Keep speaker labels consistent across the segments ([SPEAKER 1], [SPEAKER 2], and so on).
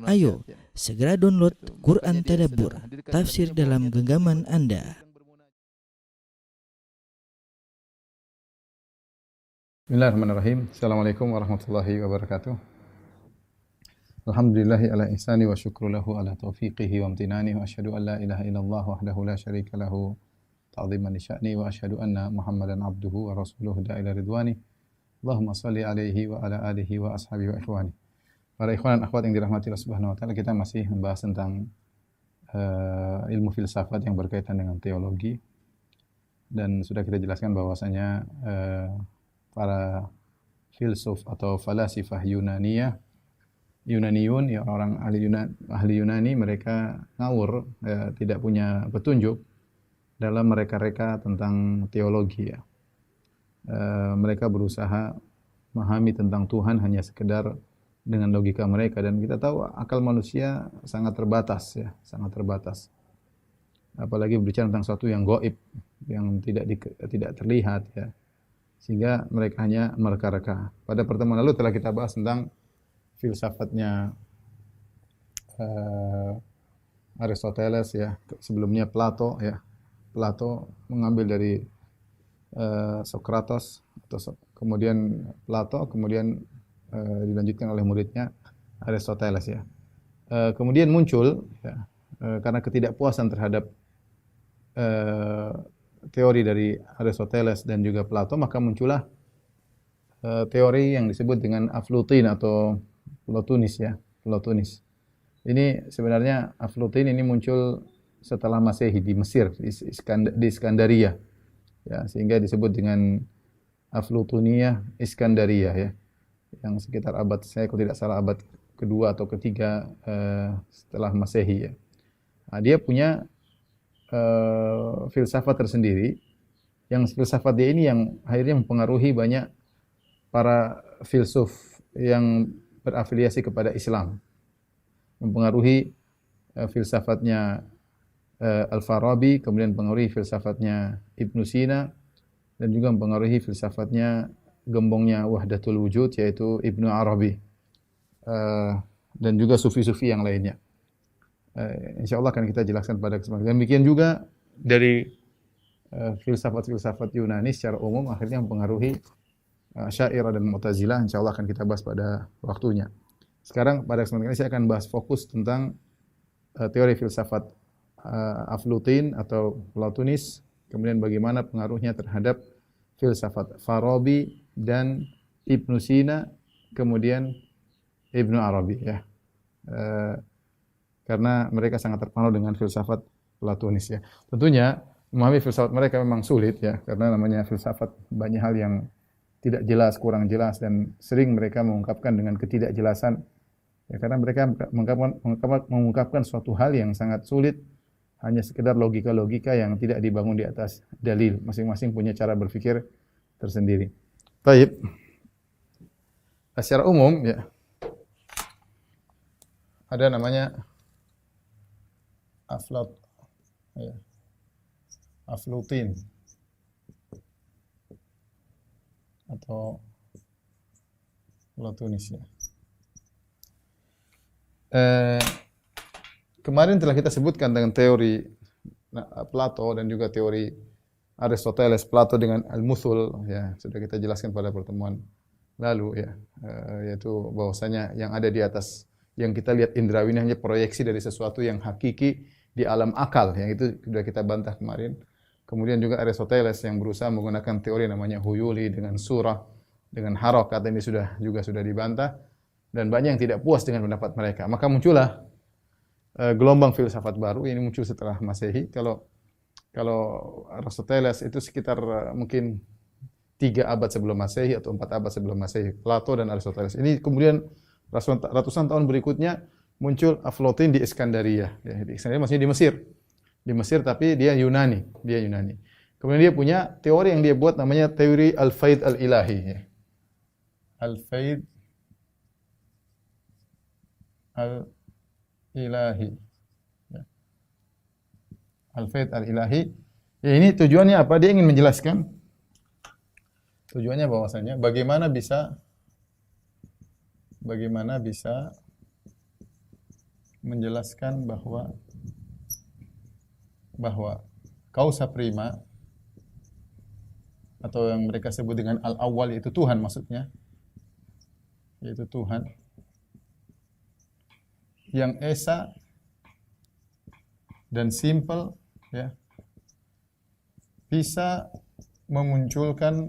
[SPEAKER 1] Ayo, segera download Quran Tadabbur, tafsir dalam genggaman Anda.
[SPEAKER 2] Bismillahirrahmanirrahim. Assalamualaikum warahmatullahi wabarakatuh. Alhamdulillahi ala ihsani wa syukru lahu ala taufiqihi wa amtinani wa asyhadu an la ilaha illallah wahdahu la syarika lahu ta'ziman li sya'ni wa asyhadu anna Muhammadan abduhu wa rasuluhu da'ila ridwani. Allahumma shalli alaihi wa ala alihi wa ashabihi wa ikhwani. Para ikhwan dan akhwat yang dirahmati Allah Subhanahu wa taala, kita masih membahas tentang ilmu filsafat yang berkaitan dengan teologi, dan sudah kita jelaskan bahwasanya para filsuf atau falasifah Yunaniyun, ya orang ahli Yunani, mereka ngawur, tidak punya petunjuk dalam mereka-reka tentang teologi, ya. Mereka berusaha memahami tentang Tuhan hanya sekedar dengan logika mereka, dan kita tahu akal manusia sangat terbatas, ya, sangat terbatas. Apalagi berbicara tentang sesuatu yang gaib, yang tidak terlihat, ya. Sehingga mereka hanya mereka-reka. Pada pertemuan lalu telah kita bahas tentang filsafatnya Aristoteles, ya. Sebelumnya Plato, ya. Plato mengambil dari Sokrates, kemudian Plato, kemudian dilanjutkan oleh muridnya Aristoteles, ya. Kemudian muncul, ya, karena ketidakpuasan terhadap teori dari Aristoteles dan juga Plato, maka muncullah teori yang disebut dengan Aflutin atau Plotinus, ya, Plotinus. Ini sebenarnya Aflutin ini muncul setelah Masehi di Mesir, di Iskandaria, ya, sehingga disebut dengan Aflutuniyah Iskandaria, ya, yang sekitar abad, saya kalau tidak salah abad kedua atau ketiga setelah Masehi, ya. Nah, dia punya filsafat tersendiri, yang filsafat dia ini yang akhirnya mempengaruhi banyak para filsuf yang berafiliasi kepada Islam. Mempengaruhi filsafatnya Al-Farabi, kemudian mempengaruhi filsafatnya Ibnu Sina, dan juga mempengaruhi filsafatnya gembongnya Wahdatul Wujud, yaitu Ibnu Arabi, dan juga sufi-sufi yang lainnya. InsyaAllah akan kita jelaskan pada kesempatan. Demikian juga dari filsafat-filsafat Yunani secara umum akhirnya mempengaruhi Asy'ariyah dan Mu'tazilah. InsyaAllah akan kita bahas pada waktunya. Sekarang pada kesempatan ini saya akan bahas fokus tentang teori filsafat Aflutin atau Platonis, kemudian bagaimana pengaruhnya terhadap filsafat Farabi dan Ibnu Sina, kemudian Ibnu Arabi, ya. Karena mereka sangat terpengaruh dengan filsafat Platonis, ya. Tentunya memahami filsafat mereka memang sulit, ya, karena namanya filsafat banyak hal yang tidak jelas, kurang jelas, dan sering mereka mengungkapkan dengan ketidakjelasan, ya, karena mereka mengungkapkan suatu hal yang sangat sulit hanya sekedar logika-logika yang tidak dibangun di atas dalil. Masing-masing punya cara berpikir tersendiri. Baik. Secara umum, ya, ada namanya Aflutin atau Platonis, ya. Kemarin telah kita sebutkan dengan teori Plato dan juga teori Aristoteles, Plato dengan al-muthul, ya, sudah kita jelaskan pada pertemuan lalu, ya, yaitu bahwasanya yang ada di atas, yang kita lihat indrawi ini hanya proyeksi dari sesuatu yang hakiki di alam akal, yang itu sudah kita bantah kemarin. Kemudian juga Aristoteles yang berusaha menggunakan teori namanya huyuli dengan surah, dengan harakat, ini sudah dibantah, dan banyak yang tidak puas dengan pendapat mereka. Maka muncullah gelombang filsafat baru, ini muncul setelah Masehi. Kalau Aristoteles itu sekitar mungkin 3 abad sebelum Masehi atau 4 abad sebelum Masehi, Plato dan Aristoteles. Ini kemudian ratusan tahun berikutnya muncul Aflutin di Iskandaria, ya, di Iskandaria maksudnya di Mesir. Di Mesir, tapi dia Yunani. Kemudian dia punya teori yang dia buat namanya teori Al-Faid Al-Ilahi, ya. Al-Faid Al-Ilahi, ya. Al-Faid Al-Ilahi. Ya, ini tujuannya apa? Dia ingin menjelaskan tujuannya bahwasanya bagaimana bisa menjelaskan bahwa causa prima atau yang mereka sebut dengan al-awwal, yaitu Tuhan maksudnya, yaitu Tuhan yang esa dan simple, ya, bisa memunculkan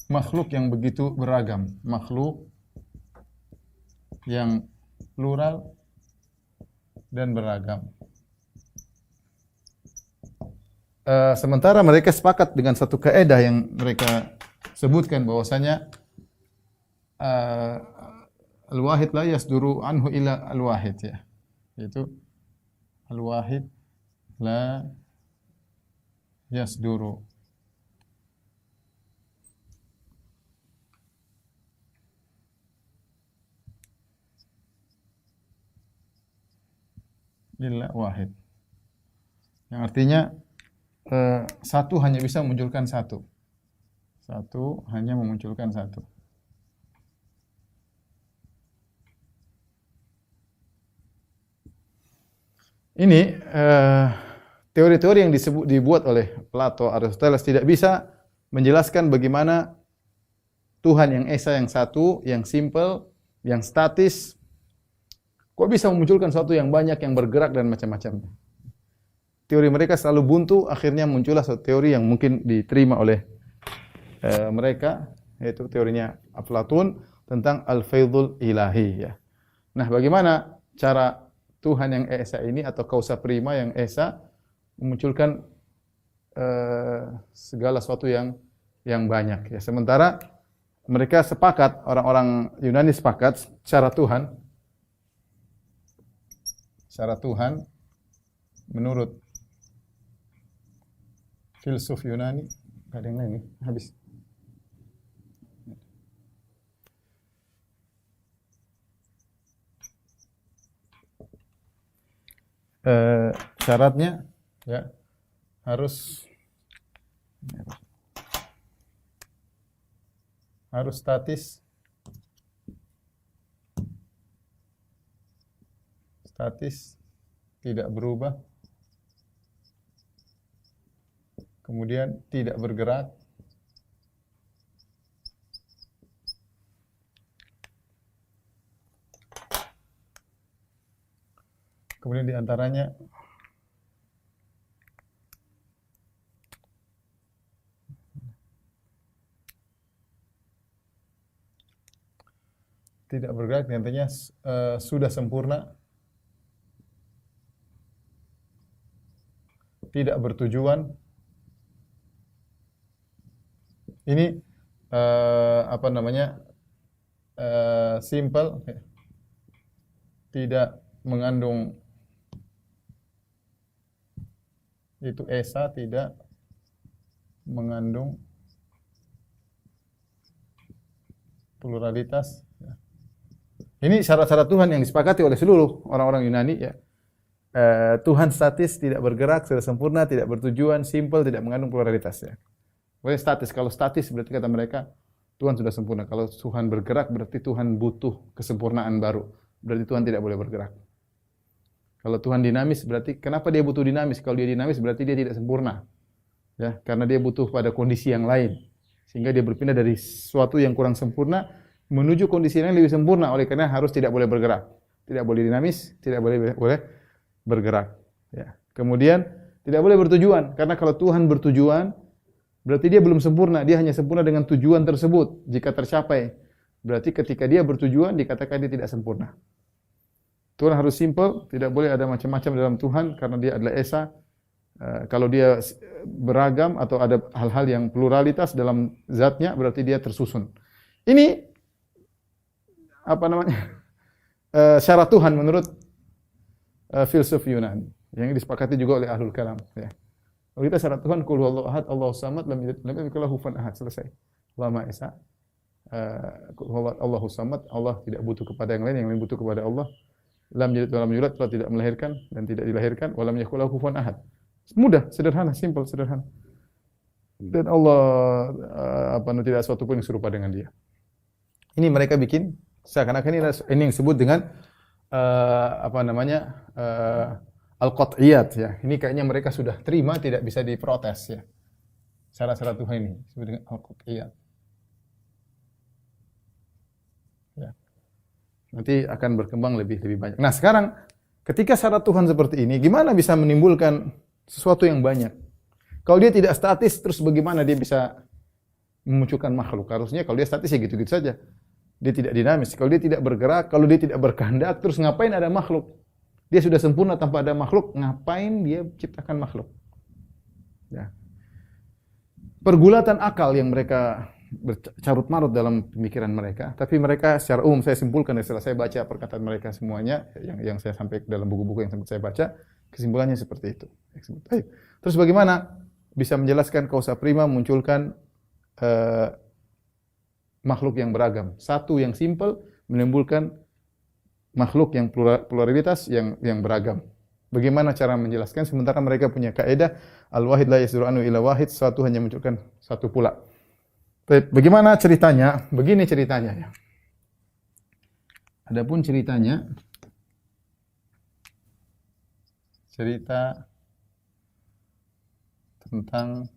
[SPEAKER 2] makhluk yang begitu beragam, makhluk yang plural dan beragam. Sementara mereka sepakat dengan satu kaidah yang mereka sebutkan bahwasanya al-wahid la yasduru anhu illa al-wahid, ya. Yaitu al-wahid la yasduru illa wahid. Yang artinya satu hanya bisa memunculkan satu. Satu hanya memunculkan satu. Ini teori-teori yang dibuat oleh Plato, Aristoteles tidak bisa menjelaskan bagaimana Tuhan yang esa, yang satu, yang simple, yang statis, kok bisa memunculkan sesuatu yang banyak, yang bergerak dan macam-macam. Teori mereka selalu buntu, akhirnya muncullah suatu teori yang mungkin diterima oleh mereka, yaitu teorinya Aflatun tentang al-faidul ilahi, ya. Nah, bagaimana cara Tuhan yang esa ini atau causa prima yang esa memunculkan segala sesuatu yang banyak, ya. Sementara mereka sepakat, orang-orang Yunani sepakat secara Tuhan menurut filsuf Yunani, enggak ada yang lain nih, habis. Syaratnya, ya, harus statis, tidak berubah, kemudian tidak bergerak, kemudian diantaranya tidak bergerak, diantaranya sudah sempurna, tidak bertujuan. Ini simple, ya. Tidak mengandung, itu esa, tidak mengandung pluralitas, ya. Ini syarat-syarat Tuhan yang disepakati oleh seluruh orang-orang Yunani, ya. Tuhan statis, tidak bergerak, sudah sempurna, tidak bertujuan, simple, tidak mengandung pluralitas, ya. Boleh statis. Kalau statis berarti kata mereka Tuhan sudah sempurna. Kalau Tuhan bergerak berarti Tuhan butuh kesempurnaan baru. Berarti Tuhan tidak boleh bergerak. Kalau Tuhan dinamis berarti kenapa dia butuh dinamis? Kalau dia dinamis berarti dia tidak sempurna. Ya, karena dia butuh pada kondisi yang lain. Sehingga dia berpindah dari sesuatu yang kurang sempurna menuju kondisi yang lebih sempurna. Oleh karena harus tidak boleh bergerak. Tidak boleh dinamis, tidak boleh bergerak, ya. Kemudian tidak boleh bertujuan, karena kalau Tuhan bertujuan berarti dia belum sempurna, dia hanya sempurna dengan tujuan tersebut. Jika tercapai, berarti ketika dia bertujuan dikatakan dia tidak sempurna. Tuhan harus simple, tidak boleh ada macam-macam dalam Tuhan karena dia adalah esa. Kalau dia beragam atau ada hal-hal yang pluralitas dalam zatnya berarti dia tersusun. Ini syarat Tuhan menurut filsuf Yunani yang disepakati juga oleh ahlul kalam, ya. Kalau kita syarat Tuhan, qul huwallahu ahad, Allahus samad, lam yalid walam yakul lahu kufuwan ahad, selesai. Allah Maha Esa. Allahus samad, Allah tidak butuh kepada yang lain butuh kepada Allah. Lam yalid walam yulad, Allah tidak melahirkan dan tidak dilahirkan, walam yakul lahu kufuwan ahad. Mudah, sederhana, simple, sederhana. Dan Allah tidak ada sesuatu pun yang serupa dengan Dia. Ini mereka bikin Seakan-akan ini yang disebut dengan al-qat'iyat ya. Ini kayaknya mereka sudah terima, tidak bisa diprotes ya. Syarat-syarat Tuhan ini disebut dengan al-qat'iyat. Ya. Nanti akan berkembang lebih banyak. Nah, sekarang ketika syarat Tuhan seperti ini, gimana bisa menimbulkan sesuatu yang banyak? Kalau dia tidak statis, terus bagaimana dia bisa memunculkan makhluk? Harusnya kalau dia statis ya gitu-gitu saja. Dia tidak dinamis. Kalau dia tidak bergerak, kalau dia tidak berkehendak, terus ngapain ada makhluk? Dia sudah sempurna tanpa ada makhluk, ngapain dia ciptakan makhluk? Ya. Pergulatan akal yang mereka bercarut-marut dalam pemikiran mereka, tapi mereka secara umum saya simpulkan setelah saya baca perkataan mereka semuanya yang saya sampai dalam buku-buku yang sempat saya baca, kesimpulannya seperti itu. Terus bagaimana bisa menjelaskan kausa prima munculkan makhluk yang beragam? Satu yang simpel menimbulkan makhluk yang pluralitas yang beragam. Bagaimana cara menjelaskan sementara mereka punya kaidah al-wahid la yasduru anhu ila wahid, satu hanya munculkan satu pula. Bagaimana ceritanya? Begini ceritanya ya. Adapun ceritanya, cerita tentang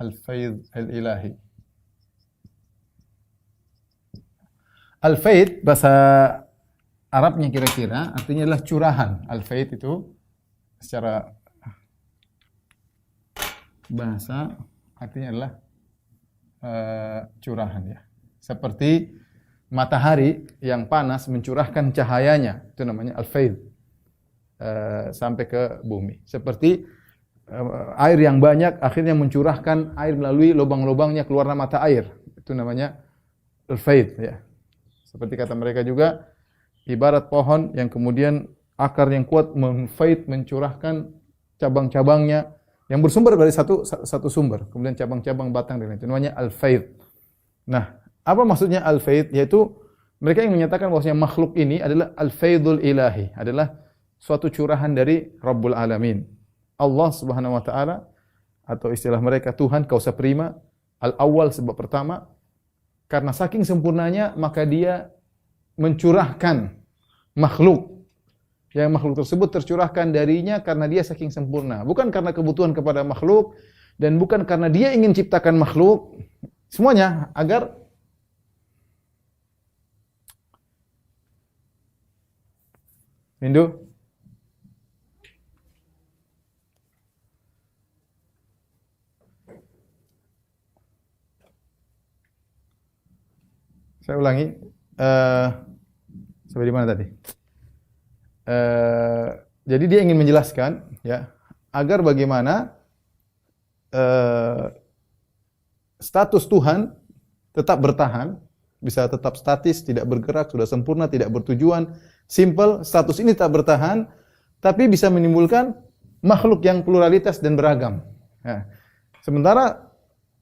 [SPEAKER 2] al-faid al-ilahi. Al-faid bahasa Arabnya kira-kira artinya adalah curahan. Al-faid itu secara bahasa artinya adalah curahan ya. Seperti matahari yang panas mencurahkan cahayanya, itu namanya al-faid. Sampai ke bumi. Seperti air yang banyak akhirnya mencurahkan air melalui lubang-lubangnya keluarnya mata air. Itu namanya al-faid ya. Seperti kata mereka juga ibarat pohon yang kemudian akar yang kuat mencurahkan cabang-cabangnya yang bersumber dari satu sumber, kemudian cabang-cabang batang dan itu namanya al-faid. Nah, apa maksudnya al-faid? Yaitu mereka yang menyatakan bahwasanya makhluk ini adalah al-faidul ilahi, adalah suatu curahan dari Rabbul Alamin. Allah Subhanahu wa taala atau istilah mereka Tuhan kausa prima, al-awwal sebab pertama, karena saking sempurnanya maka dia mencurahkan makhluk. Yang makhluk tersebut tercurahkan darinya karena dia saking sempurna. Bukan karena kebutuhan kepada makhluk dan bukan karena dia ingin ciptakan makhluk. Semuanya agar Windu saya ulangi. Sampai di mana tadi? Jadi dia ingin menjelaskan ya agar bagaimana status Tuhan tetap bertahan, bisa tetap statis, tidak bergerak, sudah sempurna, tidak bertujuan, simple, status ini tetap bertahan, tapi bisa menimbulkan makhluk yang pluralitas dan beragam. Ya. Sementara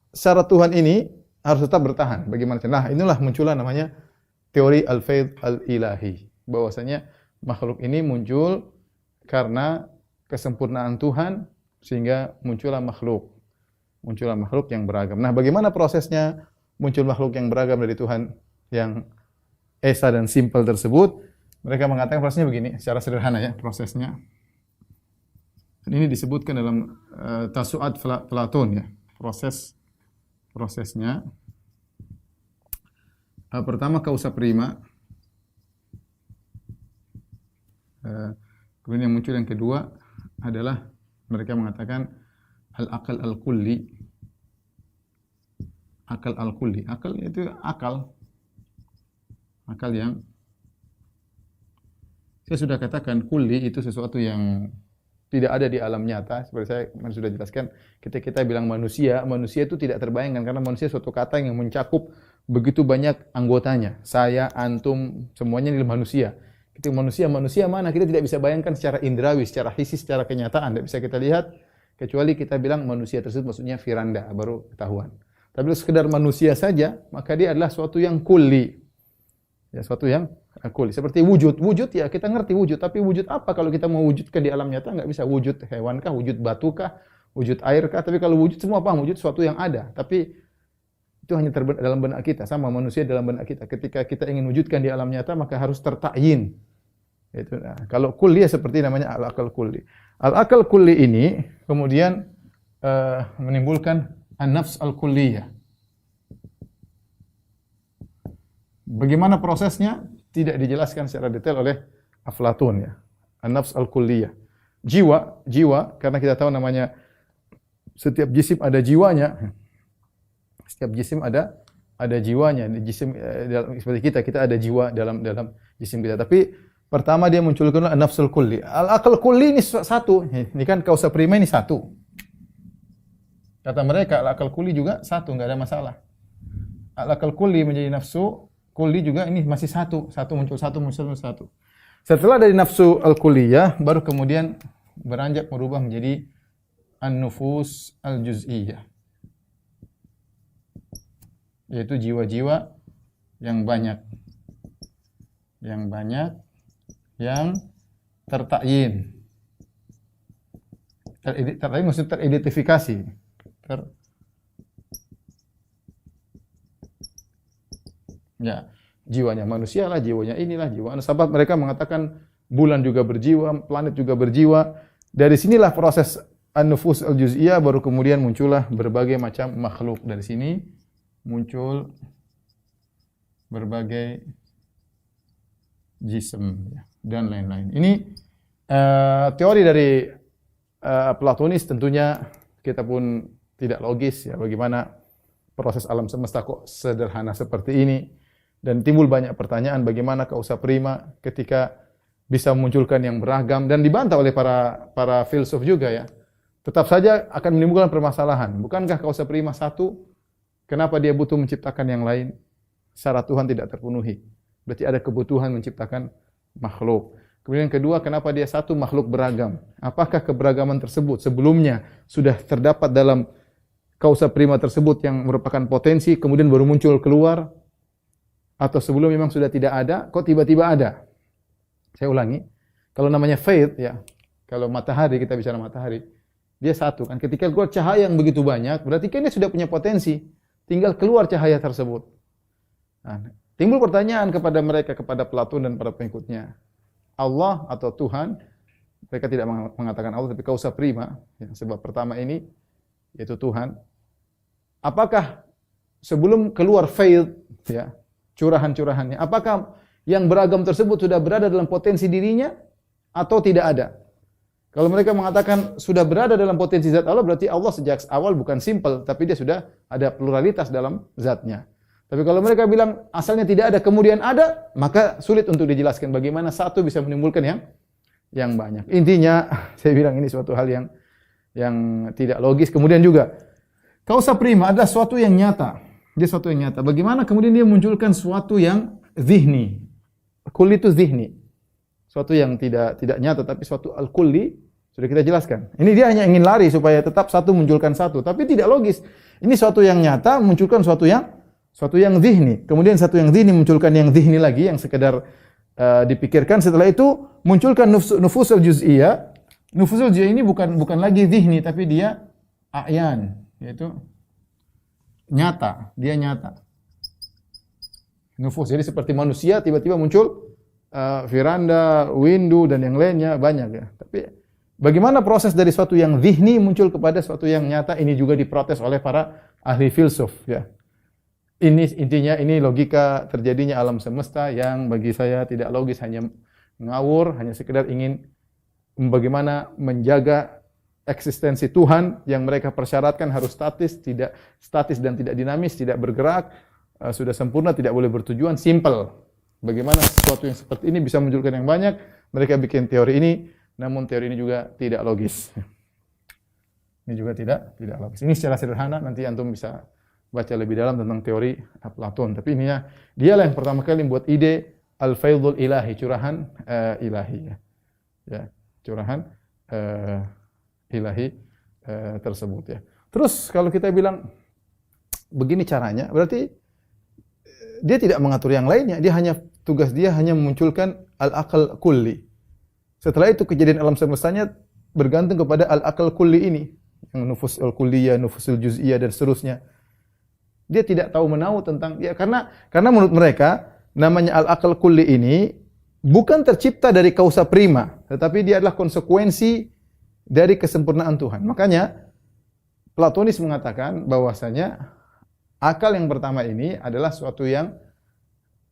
[SPEAKER 2] syarat Tuhan ini harus tetap bertahan. Bagaimana? Nah, inilah muncullah namanya teori al-faid al-ilahi. Bahwasanya makhluk ini muncul karena kesempurnaan Tuhan sehingga muncullah makhluk. Muncullah makhluk yang beragam. Nah, bagaimana prosesnya muncul makhluk yang beragam dari Tuhan yang esa dan simple tersebut? Mereka mengatakan prosesnya begini, secara sederhana ya prosesnya. Dan ini disebutkan dalam Tasu'at Platon ya. Prosesnya pertama kausa prima, kemudian yang muncul yang kedua adalah mereka mengatakan al-aqal al-kulli. Akal al-kulli. Akal itu akal yang saya sudah katakan kulli itu sesuatu yang tidak ada di alam nyata. Seperti saya sudah jelaskan, ketika kita bilang manusia itu tidak terbayangkan karena manusia suatu kata yang mencakup begitu banyak anggotanya. Saya, antum, semuanya adalah manusia. Ketika manusia mana kita tidak bisa bayangkan secara indrawi, secara hissi, secara kenyataan, tidak bisa kita lihat kecuali kita bilang manusia tersebut maksudnya firanda, baru ketahuan. Tapi kalau sekedar manusia saja, maka dia adalah suatu yang kulli. Ya, suatu yang kulli. Seperti wujud. Wujud ya kita ngerti wujud, tapi wujud apa kalau kita mau wujudkan di alam nyata? Enggak bisa. Wujud hewankah, wujud batukah, wujud airkah? Tapi kalau wujud semua apa? Wujud suatu yang ada. Tapi Itu hanya dalam benak kita, sama manusia dalam benak kita. Ketika kita ingin wujudkan di alam nyata, maka harus tertakyin. Itu. Nah, kalau kulli seperti namanya al-akal kulli. Al-akal kulli ini kemudian menimbulkan an-nafs al-kulliyah. Bagaimana prosesnya tidak dijelaskan secara detail oleh Aflatun ya. An-nafs al-kulliyah. Jiwa karena kita tahu namanya setiap jisim ada jiwanya. Setiap jisim ada jiwanya. Jisim seperti kita ada jiwa dalam jisim kita. Tapi pertama dia munculkan an-nafsul kulli. Al-akal kulli ini satu. Ini kan kausa prima ini satu. Kata mereka al-akal kulli juga satu, enggak ada masalah. Al-akal kulli menjadi nafsu kulli juga ini masih satu muncul satu. Setelah dari nafsu al-kulliyah baru kemudian beranjak merubah menjadi an-nufus al-juz'iyah. Yaitu jiwa-jiwa yang banyak. Yang tertakyin. Tertakyin maksudnya teridentifikasi. Ya, jiwanya manusia lah, jiwanya inilah, jiwa. Sebab mereka mengatakan bulan juga berjiwa, planet juga berjiwa. Dari sinilah proses an-nufus al-juz'iyah baru kemudian muncullah berbagai macam makhluk. Dari sini muncul berbagai jisim dan lain-lain. Ini teori dari Platonis tentunya kita pun tidak logis ya bagaimana proses alam semesta kok sederhana seperti ini. Dan timbul banyak pertanyaan bagaimana kausa prima ketika bisa memunculkan yang beragam dan dibantah oleh para filsuf juga ya. Tetap saja akan menimbulkan permasalahan. Bukankah kausa prima satu? Kenapa dia butuh menciptakan yang lain? Syarat Tuhan tidak terpenuhi. Berarti ada kebutuhan menciptakan makhluk. Kemudian yang kedua, kenapa dia satu makhluk beragam? Apakah keberagaman tersebut sebelumnya sudah terdapat dalam kausa prima tersebut yang merupakan potensi kemudian baru muncul keluar? Atau sebelum memang sudah tidak ada, kok tiba-tiba ada? Saya ulangi, kalau namanya faith ya, kalau matahari, kita bicara matahari, dia satu kan. Ketika keluar cahaya yang begitu banyak, berarti kan dia sudah punya potensi. Tinggal keluar cahaya tersebut. Nah, timbul pertanyaan kepada mereka, kepada Platon dan para pengikutnya. Allah atau Tuhan, mereka tidak mengatakan Allah, tapi kausa prima. Ya, sebab pertama ini, yaitu Tuhan. Apakah sebelum keluar faith, ya, curahan-curahannya, apakah yang beragam tersebut sudah berada dalam potensi dirinya atau tidak ada? Kalau mereka mengatakan sudah berada dalam potensi zat Allah, berarti Allah sejak awal bukan simple, tapi dia sudah ada pluralitas dalam zatnya. Tapi kalau mereka bilang asalnya tidak ada, kemudian ada, maka sulit untuk dijelaskan bagaimana satu bisa menimbulkan yang banyak. Intinya, saya bilang ini suatu hal yang tidak logis. Kemudian juga, kausa prima adalah suatu yang nyata. Dia suatu yang nyata. Bagaimana kemudian dia munculkan suatu yang zihni. Kulli itu zihni. Suatu yang tidak nyata tapi suatu al-kulli sudah kita jelaskan. Ini dia hanya ingin lari supaya tetap satu munculkan satu, tapi tidak logis. Ini suatu yang nyata munculkan suatu yang zihni. Kemudian satu yang zihni munculkan yang zihni lagi yang sekedar dipikirkan. Setelah itu munculkan nufusul juz'iyah. Nufusul juz'iyah ini bukan lagi zihni tapi dia a'yan, yaitu nyata, dia nyata. Nufus, jadi seperti manusia tiba-tiba muncul veranda, window dan yang lainnya banyak ya. Tapi bagaimana proses dari suatu yang zihni muncul kepada suatu yang nyata, ini juga diprotes oleh para ahli filsuf ya. Ini intinya ini logika terjadinya alam semesta yang bagi saya tidak logis, hanya ngawur, hanya sekedar ingin bagaimana menjaga eksistensi Tuhan yang mereka persyaratkan harus statis dan tidak dinamis, tidak bergerak, sudah sempurna, tidak boleh bertujuan, simple. Bagaimana sesuatu yang seperti ini bisa munculkan yang banyak? Mereka bikin teori ini, namun teori ini juga tidak logis. Ini juga tidak logis. Ini secara sederhana, nanti antum bisa baca lebih dalam tentang teori Platon. Tapi ini dialah yang pertama kali membuat ide al-faidul ilahi, curahan ilahi ya. Curahan ilahi tersebut ya. Terus kalau kita bilang begini caranya, berarti dia tidak mengatur yang lainnya. Tugas dia hanya memunculkan al-aqal kulli. Setelah itu kejadian alam semestanya bergantung kepada al-aqal kulli ini, yang nufus al-kulliyah, nufusul juz'iyah dan seterusnya. Dia tidak tahu menahu tentang ya karena menurut mereka namanya al-aqal kulli ini bukan tercipta dari causa prima, tetapi dia adalah konsekuensi dari kesempurnaan Tuhan. Makanya Platonis mengatakan bahwasanya akal yang pertama ini adalah suatu yang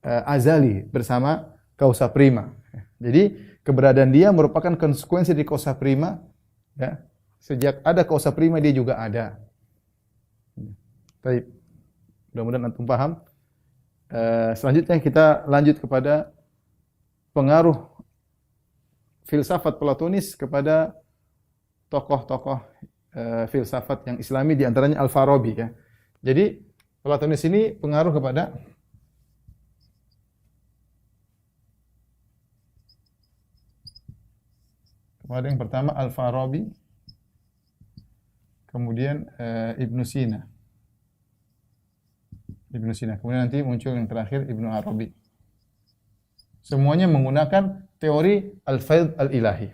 [SPEAKER 2] azali bersama causa prima. Jadi keberadaan dia merupakan konsekuensi dari causa prima. Ya. Sejak ada causa prima dia juga ada. Baik. Mudah-mudahan antum paham. Selanjutnya kita lanjut kepada pengaruh filsafat Platonis kepada tokoh-tokoh filsafat yang Islami, di antaranya Al-Farabi ya. Jadi Platonis ini pengaruh kepada yang pertama Al-Farabi, kemudian Ibnu Sina. Kemudian nanti muncul yang terakhir Ibnu Arabi. Semuanya menggunakan teori al-faid al-ilahi.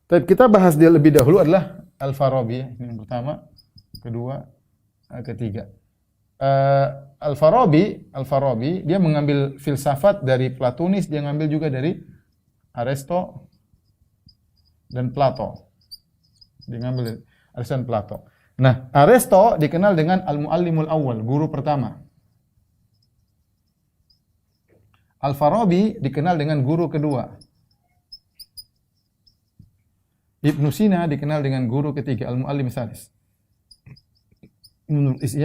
[SPEAKER 2] Tapi kita bahas dia lebih dahulu adalah Al-Farabi. Ini yang pertama, kedua, ketiga. Al-Farabi dia mengambil filsafat dari Platonis, dia mengambil juga dari Aristo dan Plato. Dia mengambil dari Aristo dan Plato. Nah, Aristo dikenal dengan Al-Muallimul Awwal, guru pertama. Al-Farabi dikenal dengan guru kedua. Ibnu Sina dikenal dengan guru ketiga, Al-Muallim Tsalis.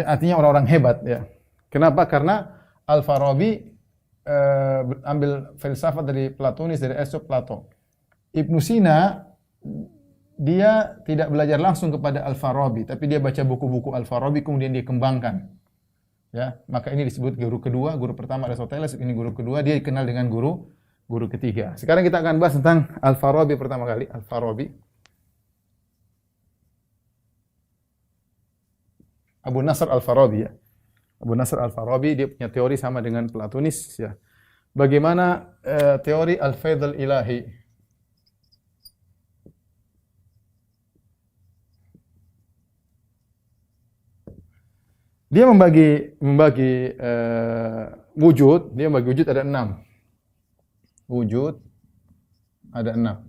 [SPEAKER 2] Artinya orang-orang hebat ya. Kenapa? Karena Al-Farabi ambil filsafat dari Platonis, dari Aristo, Plato. Ibnu Sina dia tidak belajar langsung kepada Al-Farabi, tapi dia baca buku-buku Al-Farabi kemudian dia kembangkan. Ya, maka ini disebut guru kedua. Guru pertama Aristoteles, ini guru kedua, dia dikenal dengan guru ketiga. Sekarang kita akan bahas tentang Al-Farabi pertama kali. Al-Farabi, Abu Nasr Al-Farabi ya. Abu Nasr Al-Farabi dia punya teori sama dengan Platonis ya. Bagaimana teori al-faid al-ilahi? Dia membagi wujud, dia membagi wujud ada 6. Wujud ada 6.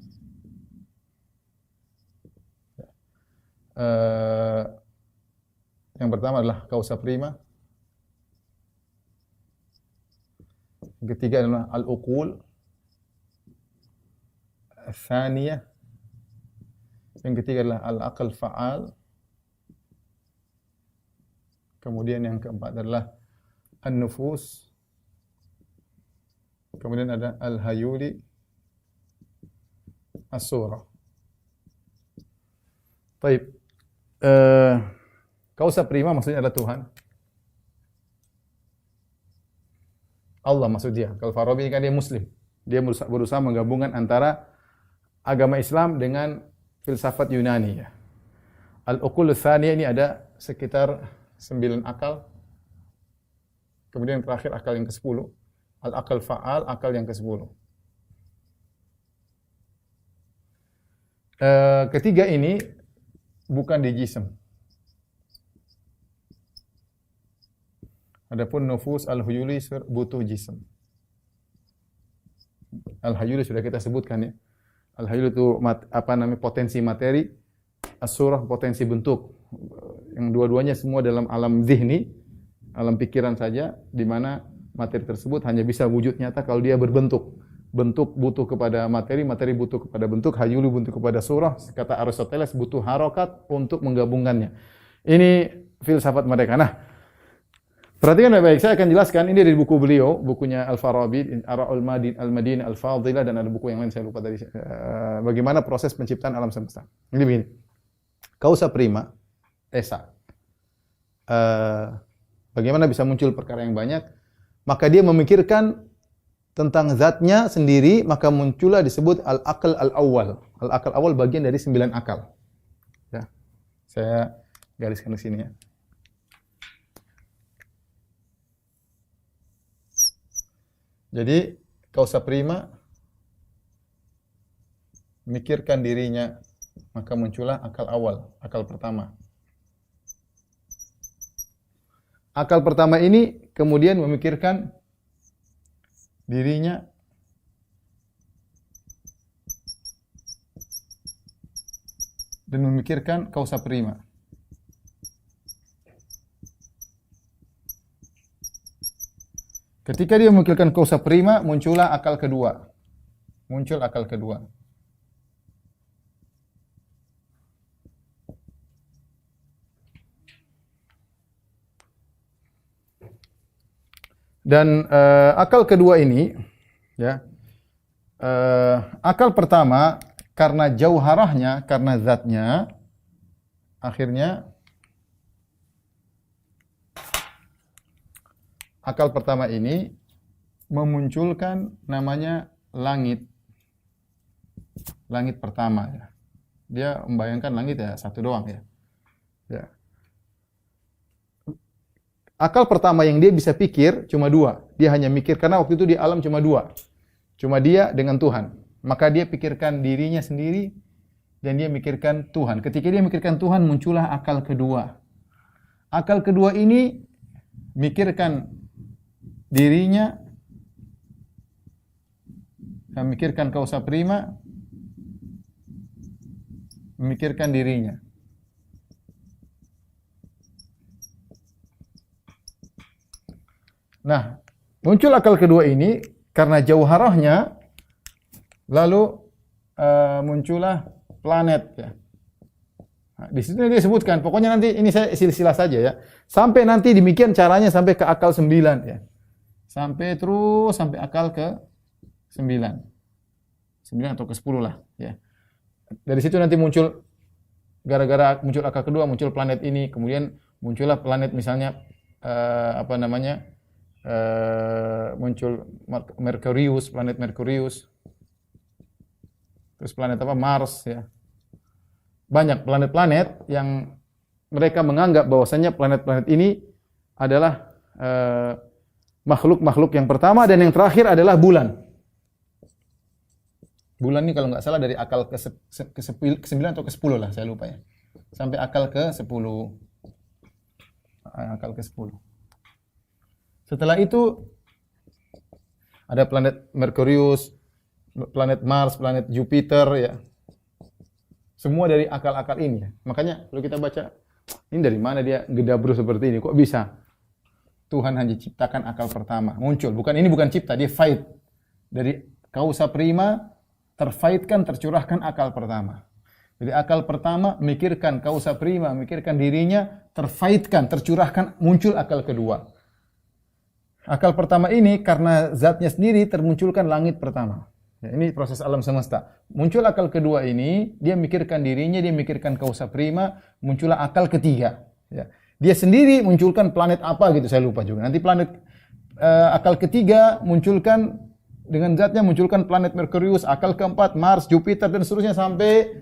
[SPEAKER 2] Yang pertama adalah causa prima. Yang ketiga adalah al-uqul. Al-thaniyah. Yang ketiga adalah al-aql fa'al. Kemudian yang keempat adalah an-nufus. Kemudian ada al-hayuli, as-surah. Baik. Causa prima maksudnya adalah Tuhan. Allah maksud dia. Kalau Farabi kan dia muslim. Dia berusaha menggabungkan antara agama Islam dengan filsafat Yunani ya. Al-uqul tsaniyah ini ada sekitar 9 akal. Kemudian yang terakhir akal yang ke-10. Al-aql fa'al, akal yang ke-10. Ketiga ini bukan di jism. Adapun nufus al-huyuli butuh jism. Al-huyuli sudah kita sebutkan ya. Al-huyuli itu potensi materi, as-surah potensi bentuk. Yang dua-duanya semua dalam alam zihni, alam pikiran saja, di mana materi tersebut hanya bisa wujud nyata kalau dia berbentuk. Bentuk butuh kepada materi, materi butuh kepada bentuk, hayulu butuh kepada surah. Kata Aristoteles butuh harokat untuk menggabungkannya. Ini filsafat mereka. Nah, perhatikan baik-baik, saya akan jelaskan ini dari buku beliau, bukunya Al-Farabi, Ara'ul Al-Madinah Al-Fadilah, dan ada buku yang lain saya lupa tadi. Bagaimana proses penciptaan alam semesta. Ini begini. Causa prima, esa. Bagaimana bisa muncul perkara yang banyak? Maka dia memikirkan tentang zatnya sendiri, maka muncullah disebut al-aql al-awwal. Al-aql awal bagian dari 9 akal. Ya. Saya gariskan di sini ya. Jadi causa prima memikirkan dirinya, maka muncullah akal awal, akal pertama. Akal pertama ini kemudian memikirkan dirinya dan memikirkan kausa prima. Ketika dia memikirkan kausa prima, muncullah akal kedua. Muncul akal kedua. Dan akal kedua ini, ya, akal pertama karena jauharahnya, karena zatnya, akhirnya akal pertama ini memunculkan namanya langit. Langit pertama, ya. Dia membayangkan langit ya satu doang, ya. Ya. Akal pertama yang dia bisa pikir cuma dua. Dia hanya mikir karena waktu itu di alam cuma dua. Cuma dia dengan Tuhan. Maka dia pikirkan dirinya sendiri dan dia mikirkan Tuhan. Ketika dia mikirkan Tuhan, muncullah akal kedua. Akal kedua ini mikirkan dirinya, memikirkan kausa prima, memikirkan dirinya. Nah, muncul akal kedua ini karena jauharahnya, lalu muncullah planet, ya. Nah, di situ dia sebutkan, pokoknya nanti ini saya silsilah saja, ya. Sampai nanti demikian caranya sampai ke akal 9, ya. Sampai terus sampai akal ke 9. 9 atau ke 10 lah, ya. Dari situ nanti muncul, gara-gara muncul akal kedua, muncul planet ini, kemudian muncullah planet misalnya muncul Merkurius, planet Merkurius. Terus planet apa? Mars, ya. Banyak planet-planet yang mereka menganggap bahwasanya planet-planet ini adalah makhluk-makhluk yang pertama dan yang terakhir adalah bulan. Bulan ini kalau nggak salah dari akal ke 9 atau ke 10 lah, saya lupa, ya. Sampai akal ke 10. Akal ke 10. Setelah itu ada planet Merkurius, planet Mars, planet Jupiter, ya. Semua dari akal-akal ini, ya. Makanya kalau kita baca, ini dari mana dia gedabru seperti ini? Kok bisa? Tuhan hanya ciptakan akal pertama. Muncul. Ini bukan cipta, dia fight. Dari kausa prima, terfaitkan, tercurahkan akal pertama. Jadi akal pertama mikirkan kausa prima, mikirkan dirinya, terfaitkan, tercurahkan, muncul akal kedua. Akal pertama ini karena zatnya sendiri termunculkan langit pertama. Ya, ini proses alam semesta. Muncul akal kedua ini, dia mikirkan dirinya, dia mikirkan kausa prima, muncullah akal ketiga. Ya. Dia sendiri munculkan planet apa gitu, saya lupa juga. Nanti planet akal ketiga munculkan dengan zatnya, munculkan planet Merkurius, akal keempat Mars, Jupiter dan seterusnya sampai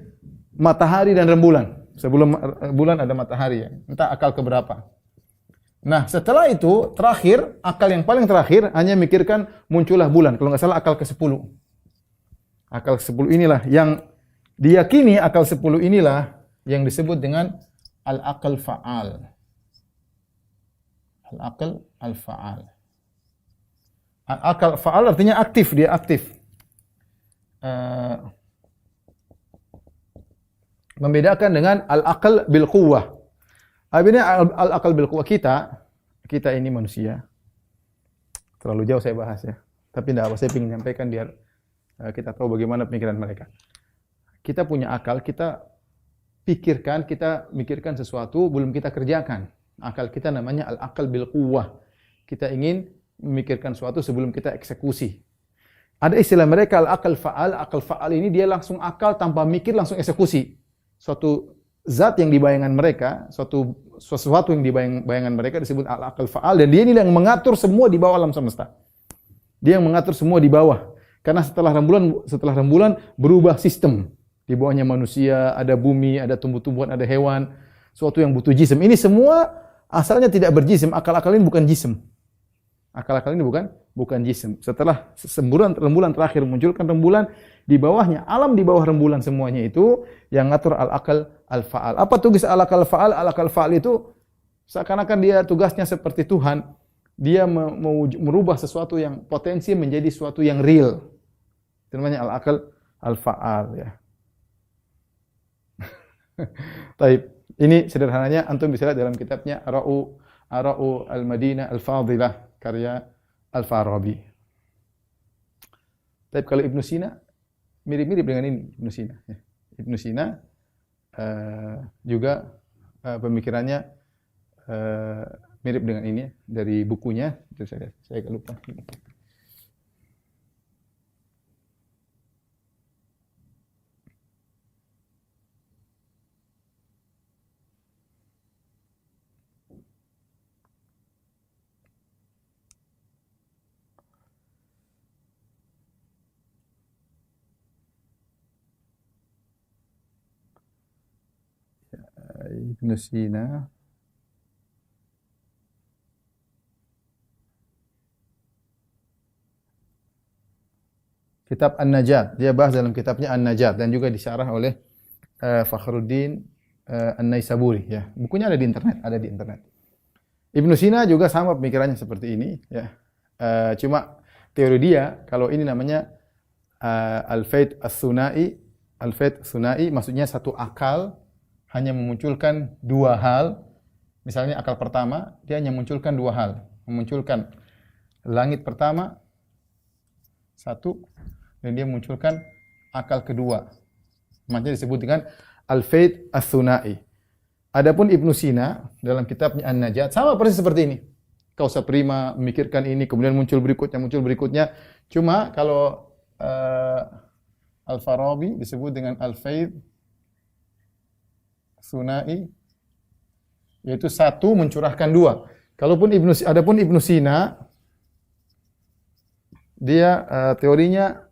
[SPEAKER 2] matahari dan rembulan. Sebelum bulan ada matahari, ya. Entah akal keberapa. Nah, setelah itu, terakhir, akal yang paling terakhir, hanya mikirkan muncullah bulan. Kalau nggak salah, akal ke-10. Akal ke-10 inilah yang diyakini, akal 10 inilah yang disebut dengan al-aqal fa'al. Al-aqal al-fa'al. Al-aqal fa'al artinya aktif, dia aktif. Membedakan dengan al-aqal bil-quwwah. Artinya al-aqal bil quwwah, kita ini manusia. Terlalu jauh saya bahas, ya. Tapi tidak apa, saya ingin menyampaikan biar kita tahu bagaimana pemikiran mereka. Kita punya akal, kita pikirkan, kita mikirkan sesuatu belum kita kerjakan. Akal kita namanya al-aqal bil quwwah. Kita ingin memikirkan sesuatu sebelum kita eksekusi. Ada istilah mereka al-aqal fa'al. Akal fa'al ini dia langsung akal tanpa mikir, langsung eksekusi. Suatu zat yang di bayangan mereka, sesuatu yang di bayangan mereka disebut al-aqal fa'al, dan dia ini yang mengatur semua di bawah alam semesta. Dia yang mengatur semua di bawah. Karena setelah rembulan berubah sistem. Di bawahnya manusia, ada bumi, ada tumbuh-tumbuhan, ada hewan, sesuatu yang butuh jisim. Ini semua asalnya tidak berjisim. Akal-akal ini bukan jisim. Akal-akal ini bukan jisim. Setelah rembulan terakhir munculkan rembulan, di bawahnya, alam di bawah rembulan semuanya itu yang ngatur al-aqal al-fa'al. Apa tugas al-aqal fa'al? Al-aqal fa'al itu Seakan-akan dia tugasnya seperti Tuhan, dia merubah sesuatu yang potensi menjadi sesuatu yang real. Itu namanya al-aql al-fa'al ya. Taib. Ini sederhananya antum bisa lihat dalam kitabnya Ara'u al-Madinah al-Fadilah karya Al-Farabi. Tapi kalau Ibnu Sina mirip-mirip dengan ini Ibnu Sina. Ya. Ibnu Sina juga pemikirannya mirip dengan ini dari bukunya. Itu saya agak lupa. Ibnu Sina kitab An-Najat, dia bahas dalam kitabnya An-Najat dan juga disyarah oleh Fakhruddin An-Naisaburi ya. Bukunya ada di internet, Ibnu Sina juga sama pemikirannya seperti ini ya. Cuma teori dia kalau ini namanya al-faid as-sunai, al-faid sunai maksudnya satu akal hanya memunculkan dua hal. Misalnya akal pertama dia hanya memunculkan dua hal, memunculkan langit pertama satu dan dia munculkan akal kedua. Makanya disebut dengan al-faid as-sunai. Adapun Ibnu Sina dalam kitabnya An-Najat sama persis seperti ini. Kausa prima memikirkan ini kemudian muncul berikutnya. Cuma kalau Al-Farabi disebut dengan al-faid sunai yaitu satu mencurahkan dua. Adapun Ibnu Sina dia teorinya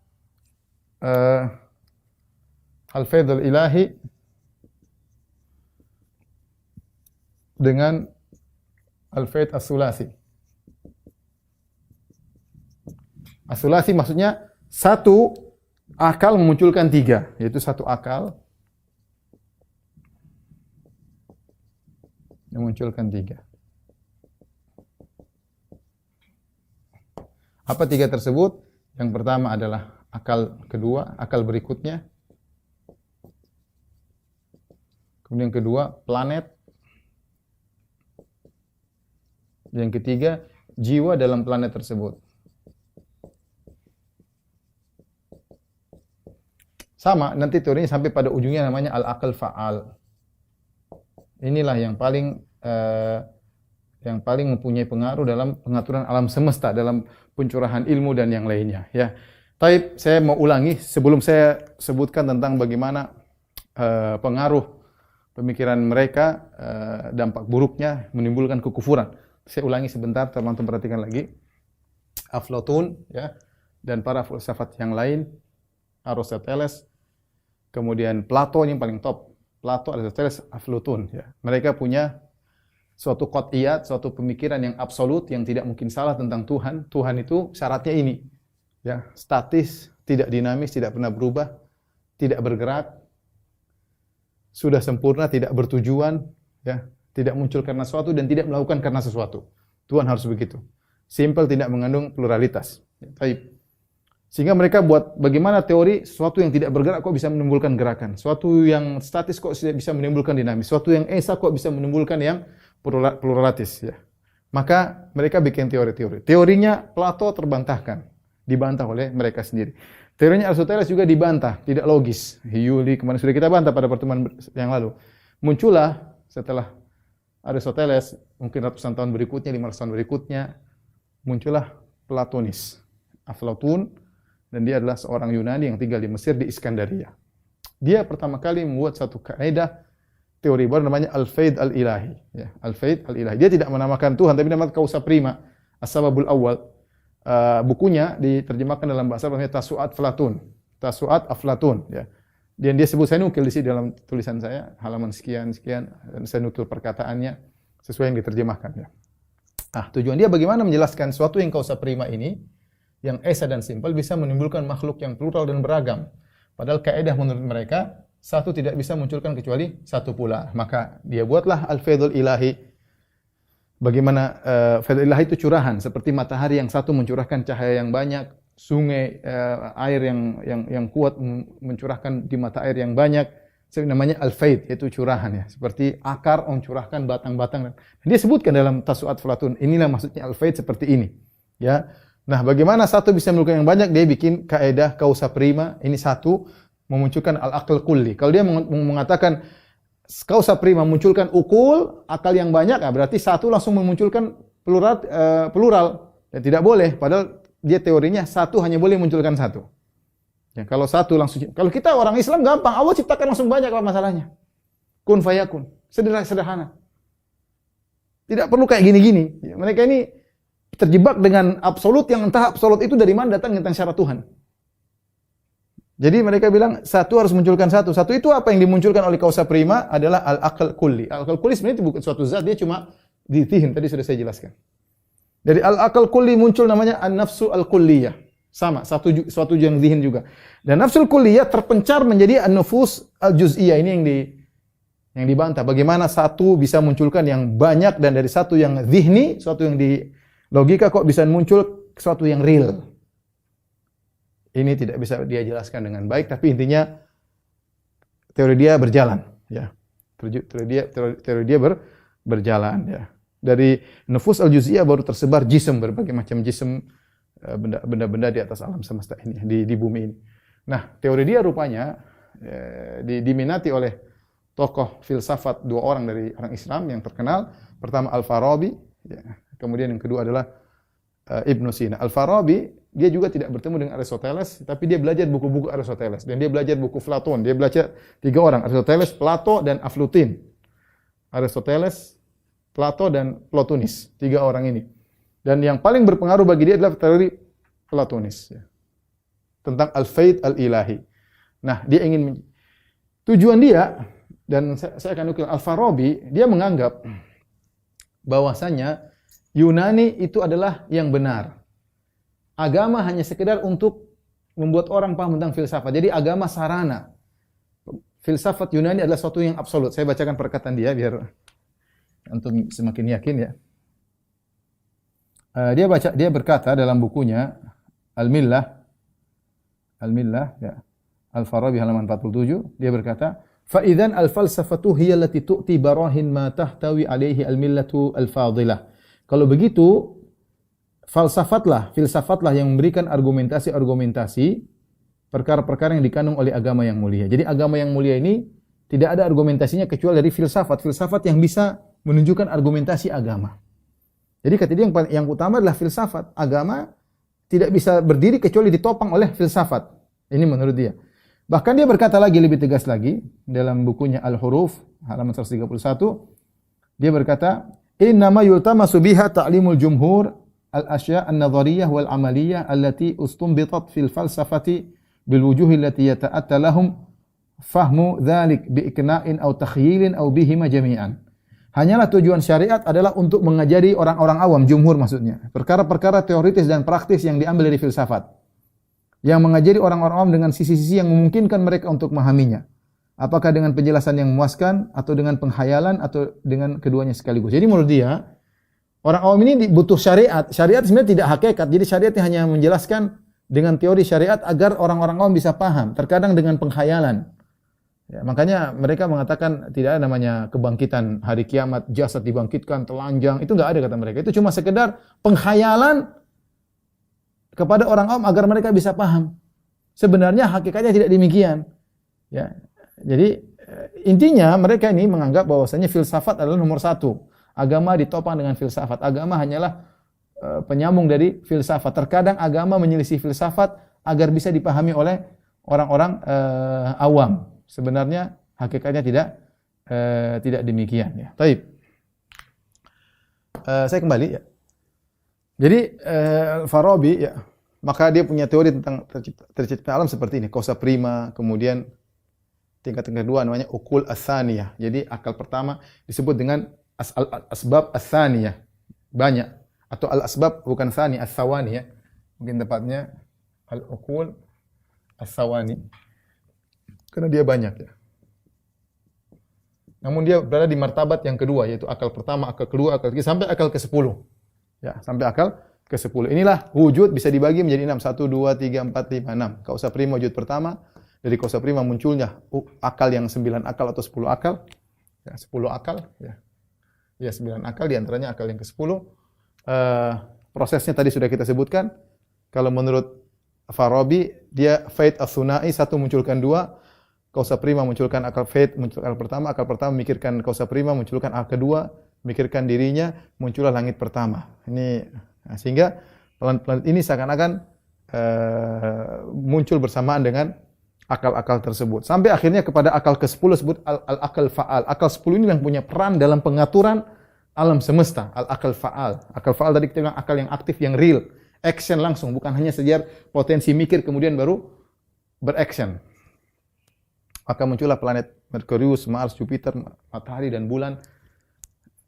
[SPEAKER 2] al-faid al-ilahi dengan al-faid as-sulasi. As-sulasi maksudnya satu akal memunculkan tiga, yaitu satu akal memunculkan tiga. Apa tiga tersebut? Yang pertama adalah akal kedua, akal berikutnya. Kemudian yang kedua, planet. Yang ketiga, jiwa dalam planet tersebut. Sama, nanti teorinya sampai pada ujungnya namanya al-aql fa'al. Inilah yang paling mempunyai pengaruh dalam pengaturan alam semesta, dalam pencurahan ilmu dan yang lainnya. Ya, Taib, saya mau ulangi sebelum saya sebutkan tentang bagaimana pengaruh pemikiran mereka, dampak buruknya menimbulkan kekufuran. Saya ulangi sebentar, teman-teman perhatikan lagi. Aflatun, ya, dan para filsafat yang lain, Aristoteles, kemudian Plato yang paling top. Plato, Aristoteles, Aflatun. Ya. Mereka punya suatu qat'iyat, suatu pemikiran yang absolut, yang tidak mungkin salah tentang Tuhan. Tuhan itu syaratnya ini, ya, statis, tidak dinamis, tidak pernah berubah, tidak bergerak, sudah sempurna, tidak bertujuan, ya, tidak muncul karena sesuatu dan tidak melakukan karena sesuatu. Tuhan harus begitu. Simple, tidak mengandung pluralitas. Ya, taib. Sehingga mereka buat bagaimana teori sesuatu yang tidak bergerak kok bisa menimbulkan gerakan, sesuatu yang statis kok bisa menimbulkan dinamis, sesuatu yang esa kok bisa menimbulkan yang pluralitis. Ya. Maka mereka bikin teori-teori. Teorinya Plato terbantahkan, dibantah oleh mereka sendiri. Teorinya Aristoteles juga dibantah, tidak logis. Hiyuli kemarin sudah kita bantah pada pertemuan yang lalu. Muncullah setelah Aristoteles, mungkin ratusan tahun berikutnya, 500 tahun berikutnya, muncullah Platonis, Aflatun, dan dia adalah seorang Yunani yang tinggal di Mesir, di Iskandaria. Dia pertama kali membuat satu kaidah teori baru namanya al-faid al-ilahi. Ya, al-faid al-ilahi. Dia tidak menamakan Tuhan, tapi nama kausa prima, as-sababul awal. Bukunya diterjemahkan dalam bahasa Arab namanya Tasu'at Aflatun. Tasu'at Aflatun. Ya. Dan dia sebut, saya nukil di sini dalam tulisan saya, halaman sekian, dan saya nukil perkataannya sesuai yang diterjemahkan. Ya. Nah, tujuan dia bagaimana menjelaskan sesuatu yang kausa prima ini, yang esa dan simpel, bisa menimbulkan makhluk yang plural dan beragam. Padahal kaidah menurut mereka, satu tidak bisa munculkan kecuali satu pula. Maka dia buatlah al-faidul ilahi, bagaimana faidulillah itu curahan, seperti matahari yang satu mencurahkan cahaya yang banyak, sungai air yang kuat mencurahkan di mata air yang banyak. Namanya al-faid, yaitu curahan ya. Seperti akar mencurahkan batang-batang. Dia sebutkan dalam Tasu'at Aflatun, inilah maksudnya al-faid seperti ini. Ya. Nah, bagaimana satu bisa memunculkan yang banyak? Dia bikin kaidah kausa prima, ini satu memunculkan al-aql kulli. Kalau dia mengatakan kausa prima memunculkan ukul, akal yang banyak, berarti satu langsung memunculkan plural. Dan tidak boleh, padahal dia teorinya satu hanya boleh memunculkan satu. Ya, kalau satu langsung, kalau kita orang Islam gampang, Allah ciptakan langsung banyak, apa masalahnya? Kun fayakun, sederhana. Tidak perlu kayak gini-gini. Ya, mereka ini terjebak dengan absolut yang entah absolut itu dari mana datang tentang syarat Tuhan. Jadi mereka bilang satu harus munculkan satu. Satu itu apa yang dimunculkan oleh kausa prima adalah al-aql kulli. Al-aql kulli sebenarnya itu bukan suatu zat, dia cuma ditihin, tadi sudah saya jelaskan. Dari al-aql kulli muncul namanya an-nafsu al-kulliyah. Sama, suatu yang zihin juga. Dan nafsul kulliyah terpencar menjadi an-nufus al-juz'iyah. Ini yang dibantah. Bagaimana satu bisa munculkan yang banyak dan dari satu yang zihni, suatu yang di logika kok bisa muncul sesuatu yang real. Ini tidak bisa dia jelaskan dengan baik, tapi intinya teori dia berjalan, ya. Teori dia berjalan, ya. Dari nufus al-juz'iyah baru tersebar jism, berbagai macam jism, benda-benda di atas alam semesta ini, di bumi ini. Nah, teori dia rupanya diminati oleh tokoh filsafat dua orang dari orang Islam yang terkenal. Pertama Al-Farabi, ya. Kemudian yang kedua adalah Ibnu Sina. Al-Farabi, dia juga tidak bertemu dengan Aristoteles, tapi dia belajar buku-buku Aristoteles. Dan dia belajar buku Platon. Dia belajar tiga orang, Aristoteles, Plato, dan Aflutin. Aristoteles, Plato, dan Plotinus. Tiga orang ini. Dan yang paling berpengaruh bagi dia adalah teori Platonis. Ya. Tentang al-faid al-ilahi. Nah, dia ingin tujuan dia, dan saya akan nukil Al-Farabi, dia menganggap bahwasanya Yunani itu adalah yang benar. Agama hanya sekedar untuk membuat orang paham tentang filsafat. Jadi agama sarana. Filsafat Yunani adalah sesuatu yang absolut. Saya bacakan perkataan dia biar untuk semakin yakin ya. Dia berkata dalam bukunya Al-Millah ya. Al-Farabi halaman 47, dia berkata, "Fa idzan al-falsafatu hiya allati tu'ti barahin ma tahtawi alaihi al-millatu al-fadilah." Kalau begitu, filsafatlah yang memberikan argumentasi perkara-perkara yang dikandung oleh agama yang mulia. Jadi agama yang mulia ini tidak ada argumentasinya kecuali dari filsafat yang bisa menunjukkan argumentasi agama. Jadi kata dia yang utama adalah filsafat. Agama tidak bisa berdiri kecuali ditopang oleh filsafat. Ini menurut dia. Bahkan dia berkata lagi lebih tegas lagi dalam bukunya Al-Huruf halaman 131. Dia berkata, "Innama yultamasu biha ta'limul jumhur al-asya' an-nadhariyah wal 'amaliyah allati ustunbitat fil falsafati bil wujuh allati yata'atta lahum fahmu dzalik bi iqna'in aw takhyilin aw bihima jami'an." Hanyalah tujuan syariat adalah untuk mengajari orang-orang awam, jumhur maksudnya, perkara-perkara teoritis dan praktis yang diambil dari filsafat. Yang mengajari orang-orang awam dengan sisi-sisi yang memungkinkan mereka untuk memahaminya. Apakah dengan penjelasan yang memuaskan, atau dengan penghayalan, atau dengan keduanya sekaligus. Jadi menurut dia, orang awam ini butuh syariat. Syariat sebenarnya tidak hakikat. Jadi syariat hanya menjelaskan dengan teori syariat agar orang-orang awam bisa paham. Terkadang dengan penghayalan. Ya, makanya mereka mengatakan tidak ada namanya kebangkitan hari kiamat, jasad dibangkitkan, telanjang, itu enggak ada kata mereka. Itu cuma sekedar pengkhayalan kepada orang awam agar mereka bisa paham. Sebenarnya hakikatnya tidak demikian. Ya. Jadi intinya mereka ini menganggap bahwasanya filsafat adalah nomor satu. Agama ditopang dengan filsafat. Agama hanyalah penyambung dari filsafat. Terkadang agama menyelisih filsafat agar bisa dipahami oleh orang-orang awam. Sebenarnya hakikatnya tidak demikian ya. Baik. Saya kembali ya. Jadi Farabi ya, maka dia punya teori tentang tercipta alam seperti ini, kausa prima, kemudian tingkat kedua namanya ukul as-saniyah. Jadi akal pertama disebut dengan asbab as-saniyah. Banyak, atau al-asbab bukan sani, as-sawani ya. Mungkin tepatnya al-ukul as-sawani. Karena dia banyak ya. namun dia berada di martabat yang kedua, yaitu akal pertama, akal kedua, akal ketiga, sampai akal ke-10. Ya, sampai akal ke-10. Inilah wujud bisa dibagi menjadi 6. 1, 2, 3, 4, 5, 6. Kausa prima wujud pertama. Dari kausa prima munculnya akal yang 9 akal atau 10 akal. Ya, 10 akal. Ya 9 akal, diantaranya akal yang ke-10. Prosesnya tadi sudah kita sebutkan. Kalau menurut Farabi, dia faid as-sunai, satu munculkan dua. Kausa prima munculkan akal faid, munculkan akal pertama memikirkan kausa prima, munculkan akal kedua, memikirkan dirinya, muncullah langit pertama. Ini sehingga planet-planet ini seakan-akan muncul bersamaan dengan akal-akal tersebut. Sampai akhirnya kepada akal ke-10 disebut al-akal fa'al. Akal 10 ini yang punya peran dalam pengaturan alam semesta, al-akal fa'al. Akal fa'al tadi kita bilang akal yang aktif, yang real, action langsung, bukan hanya sekedar potensi mikir kemudian baru beraction. Maka muncullah planet Merkurius, Mars, Jupiter, matahari dan bulan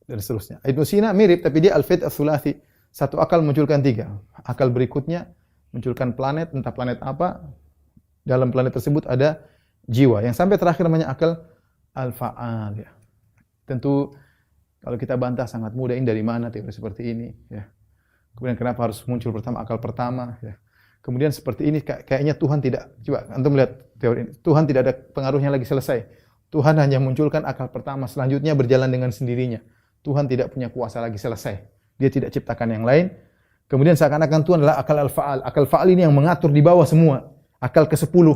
[SPEAKER 2] dan seterusnya. Ibnu Sina mirip tapi dia al-faid as-sulathi. Satu akal munculkan 3. Akal berikutnya munculkan planet, entah planet apa. Dalam planet tersebut ada jiwa. Yang sampai terakhir namanya akal al-fa'al ya. Tentu kalau kita bantah sangat mudah, ini dari mana teori seperti ini ya. Kemudian kenapa harus muncul pertama akal pertama ya. Kemudian seperti ini kayaknya Tuhan tidak, coba antum lihat teori ini. Tuhan tidak ada pengaruhnya lagi selesai. Tuhan hanya munculkan akal pertama, selanjutnya berjalan dengan sendirinya. Tuhan tidak punya kuasa lagi selesai. Dia tidak ciptakan yang lain. Kemudian seakan-akan Tuhan adalah akal al-fa'al. Akal fa'al ini yang mengatur di bawah semua. Akal ke-10.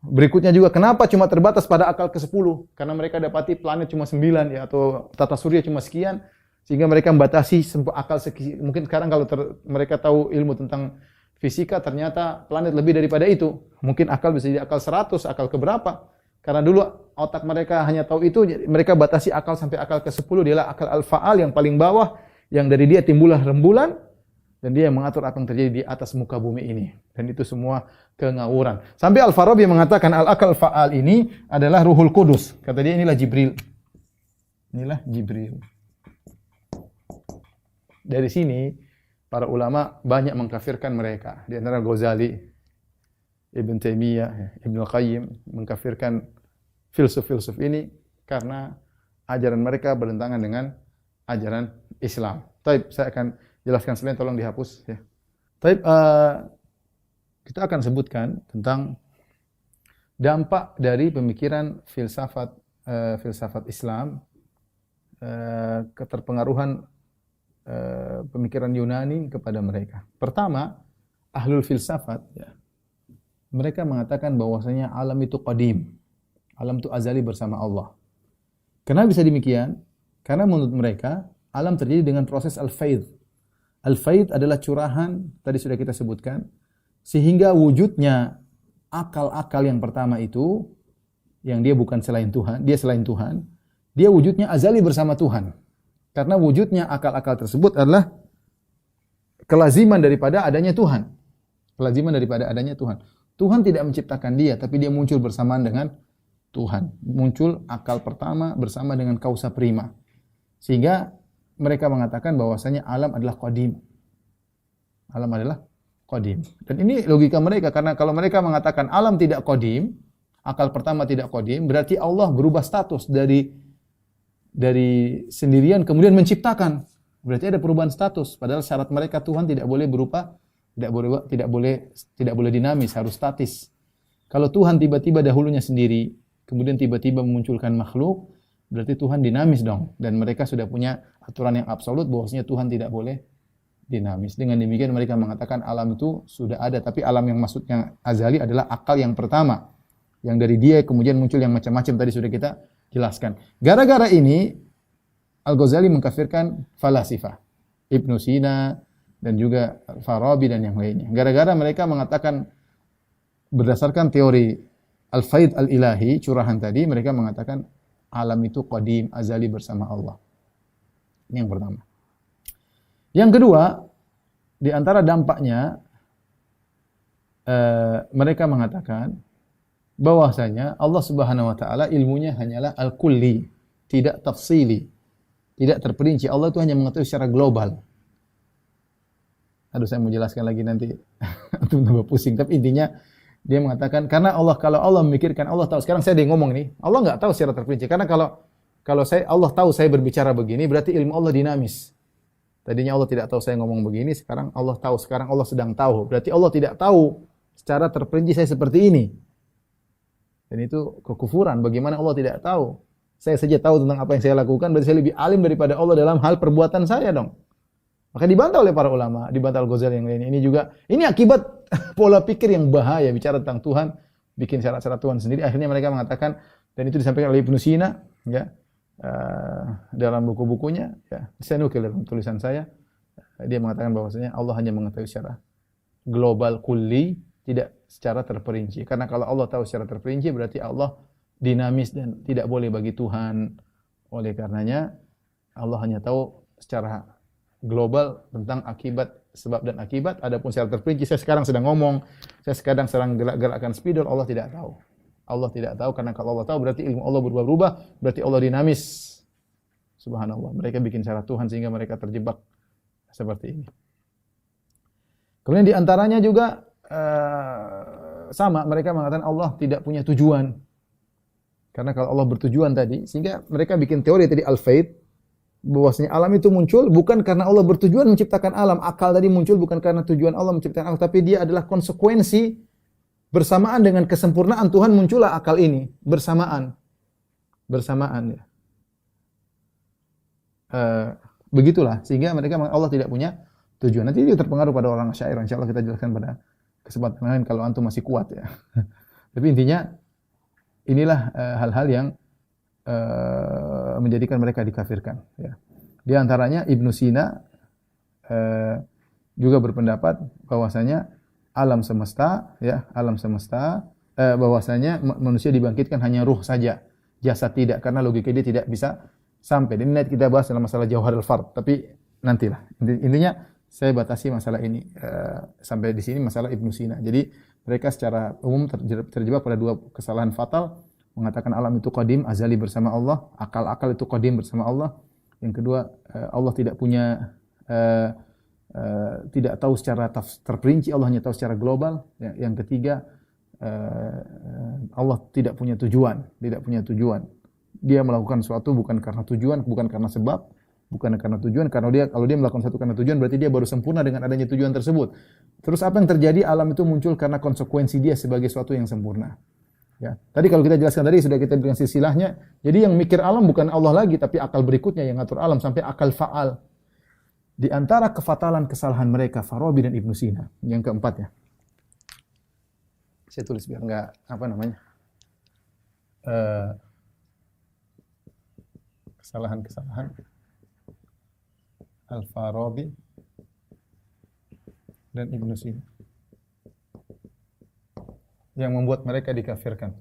[SPEAKER 2] Berikutnya juga kenapa cuma terbatas pada akal ke-10? Karena mereka dapati planet cuma 9 ya, atau tata surya cuma sekian, sehingga mereka membatasi akal sekian. Mungkin sekarang kalau mereka tahu ilmu tentang fisika, ternyata planet lebih daripada itu. Mungkin akal bisa jadi akal 100, akal keberapa. Karena dulu otak mereka hanya tahu itu, mereka batasi akal sampai akal ke-10, dialah akal al-fa'al yang paling bawah, yang dari dia timbullah rembulan, dan dia yang mengatur apa yang terjadi di atas muka bumi ini. Dan itu semua kengawuran. Sampai Al-Farabi mengatakan al-akal fa'al ini adalah Ruhul Kudus. Kata dia inilah Jibril. Inilah Jibril. Dari sini para ulama banyak mengkafirkan mereka. Di antara Ghazali, Ibn Taimiyah, Ibn Al-Qayyim mengkafirkan filsuf-filsuf ini karena ajaran mereka bertentangan dengan ajaran Islam. Taib, saya akan jelaskan selain, tolong dihapus ya. Taib, kita akan sebutkan tentang dampak dari pemikiran filsafat Islam, keterpengaruhan pemikiran Yunani kepada mereka. Pertama, ahlul filsafat ya, mereka mengatakan bahwasanya alam itu qadim. Alam itu azali bersama Allah. Kenapa bisa demikian? Karena menurut mereka alam terjadi dengan proses al-faid. Al-faid adalah curahan, tadi sudah kita sebutkan, sehingga wujudnya akal-akal yang pertama itu, yang dia bukan selain Tuhan, dia selain Tuhan, dia wujudnya azali bersama Tuhan. Karena wujudnya akal-akal tersebut adalah kelaziman daripada adanya Tuhan. Kelaziman daripada adanya Tuhan. Tuhan tidak menciptakan dia, tapi dia muncul bersamaan dengan Tuhan. Muncul akal pertama bersama dengan kausa prima. Sehingga mereka mengatakan bahwasanya alam adalah qadim. Alam adalah qadim. Dan ini logika mereka, karena kalau mereka mengatakan alam tidak qadim, akal pertama tidak qadim, berarti Allah berubah status dari sendirian kemudian menciptakan. Berarti ada perubahan status. Padahal syarat mereka Tuhan tidak boleh berupa, tidak boleh dinamis, harus statis. Kalau Tuhan tiba-tiba dahulunya sendiri, kemudian tiba-tiba memunculkan makhluk, berarti Tuhan dinamis dong. Dan mereka sudah punya aturan yang absolut bahwasanya Tuhan tidak boleh dinamis. Dengan demikian mereka mengatakan alam itu sudah ada, tapi alam yang maksudnya azali adalah akal yang pertama. Yang dari dia kemudian muncul yang macam-macam, tadi sudah kita jelaskan. Gara-gara ini Al-Ghazali mengkafirkan falasifah, Ibnu Sina dan juga Farabi dan yang lainnya. Gara-gara mereka mengatakan berdasarkan teori al-faid al-ilahi, curahan tadi, mereka mengatakan alam itu qadim, azali bersama Allah. Ini yang pertama. Yang kedua, di antara dampaknya mereka mengatakan bahwasanya Allah Subhanahu wa taala ilmunya hanyalah al-kulli, tidak tafsili, tidak terperinci. Allah itu hanya mengetahui secara global. Aduh, saya mau jelaskan lagi nanti antum tambah pusing, tapi intinya Dia mengatakan karena Allah, kalau Allah memikirkan, Allah tahu. Sekarang saya ngomong nih, Allah nggak tahu secara terperinci. Karena kalau Allah tahu saya berbicara begini, berarti ilmu Allah dinamis. Tadinya Allah tidak tahu saya ngomong begini, sekarang Allah tahu. Sekarang Allah sedang tahu. Berarti Allah tidak tahu secara terperinci saya seperti ini. Dan itu kekufuran. Bagaimana Allah tidak tahu? Saya saja tahu tentang apa yang saya lakukan, berarti saya lebih alim daripada Allah dalam hal perbuatan saya dong. Maka dibantah oleh para ulama, dibantah Al-Ghazali yang lain. Ini juga, ini akibat pola pikir yang bahaya bicara tentang Tuhan, bikin syarat-syarat Tuhan sendiri. Akhirnya mereka mengatakan, dan itu disampaikan oleh Ibnu Sina, ya, dalam buku-bukunya, ya, saya nukil dalam tulisan saya, dia mengatakan bahwasanya Allah hanya mengetahui secara global, kulli, tidak secara terperinci. Karena kalau Allah tahu secara terperinci, berarti Allah dinamis dan tidak boleh bagi Tuhan. Oleh karenanya, Allah hanya tahu secara global tentang akibat, sebab dan akibat. Adapun secara terperinci, saya sekarang sedang ngomong, saya sekarang sedang gerak-gerakkan spidol, Allah tidak tahu. Allah tidak tahu, karena kalau Allah tahu berarti ilmu Allah berubah-ubah, berarti Allah dinamis. Subhanallah. Mereka bikin syarat Tuhan sehingga mereka terjebak seperti ini. Kemudian di antaranya juga sama, mereka mengatakan Allah tidak punya tujuan. Karena kalau Allah bertujuan tadi, sehingga mereka bikin teori tadi al-faid, bahwasanya alam itu muncul bukan karena Allah bertujuan menciptakan alam. Akal tadi muncul bukan karena tujuan Allah menciptakan alam, tapi dia adalah konsekuensi bersamaan dengan kesempurnaan Tuhan muncullah akal ini bersamaan ya. Begitulah sehingga mereka Allah tidak punya tujuan. Nanti itu terpengaruh pada orang Asy'ariyah. Insyaallah kita jelaskan pada kesempatan lain kalau antum masih kuat ya. Tapi intinya inilah hal-hal yang menjadikan mereka dikafirkan. Ya. Di antaranya Ibnu Sina juga berpendapat bahwasanya alam semesta, ya, alam semesta, bahwasanya manusia dibangkitkan hanya ruh saja, jasad tidak, karena logika dia tidak bisa sampai. Dan ini kita bahas dalam masalah Jauharul Fard, tapi nantilah. Intinya saya batasi masalah ini sampai di sini masalah Ibnu Sina. Jadi mereka secara umum terjebak pada dua kesalahan fatal. Mengatakan alam itu qadim, azali bersama Allah, akal-akal itu qadim bersama Allah. Yang kedua, Allah tidak punya, tidak tahu secara terperinci, Allah hanya tahu secara global. Yang ketiga, Allah tidak punya tujuan, Dia melakukan sesuatu bukan karena tujuan, bukan karena sebab, bukan karena tujuan. Karena kalau dia melakukan sesuatu karena tujuan, berarti dia baru sempurna dengan adanya tujuan tersebut. Terus apa yang terjadi? Alam itu muncul karena konsekuensi dia sebagai sesuatu yang sempurna. Ya. Tadi kalau kita jelaskan tadi sudah kita berikan silsilahnya. Jadi yang mikir alam bukan Allah lagi, tapi akal berikutnya yang ngatur alam sampai akal fa'al. Di antara kefatalan kesalahan mereka Farabi dan Ibnu Sina. Yang keempat ya. Saya tulis biar enggak apa namanya. Kesalahan-kesalahan Al-Farabi dan Ibnu Sina yang membuat mereka dikafirkan.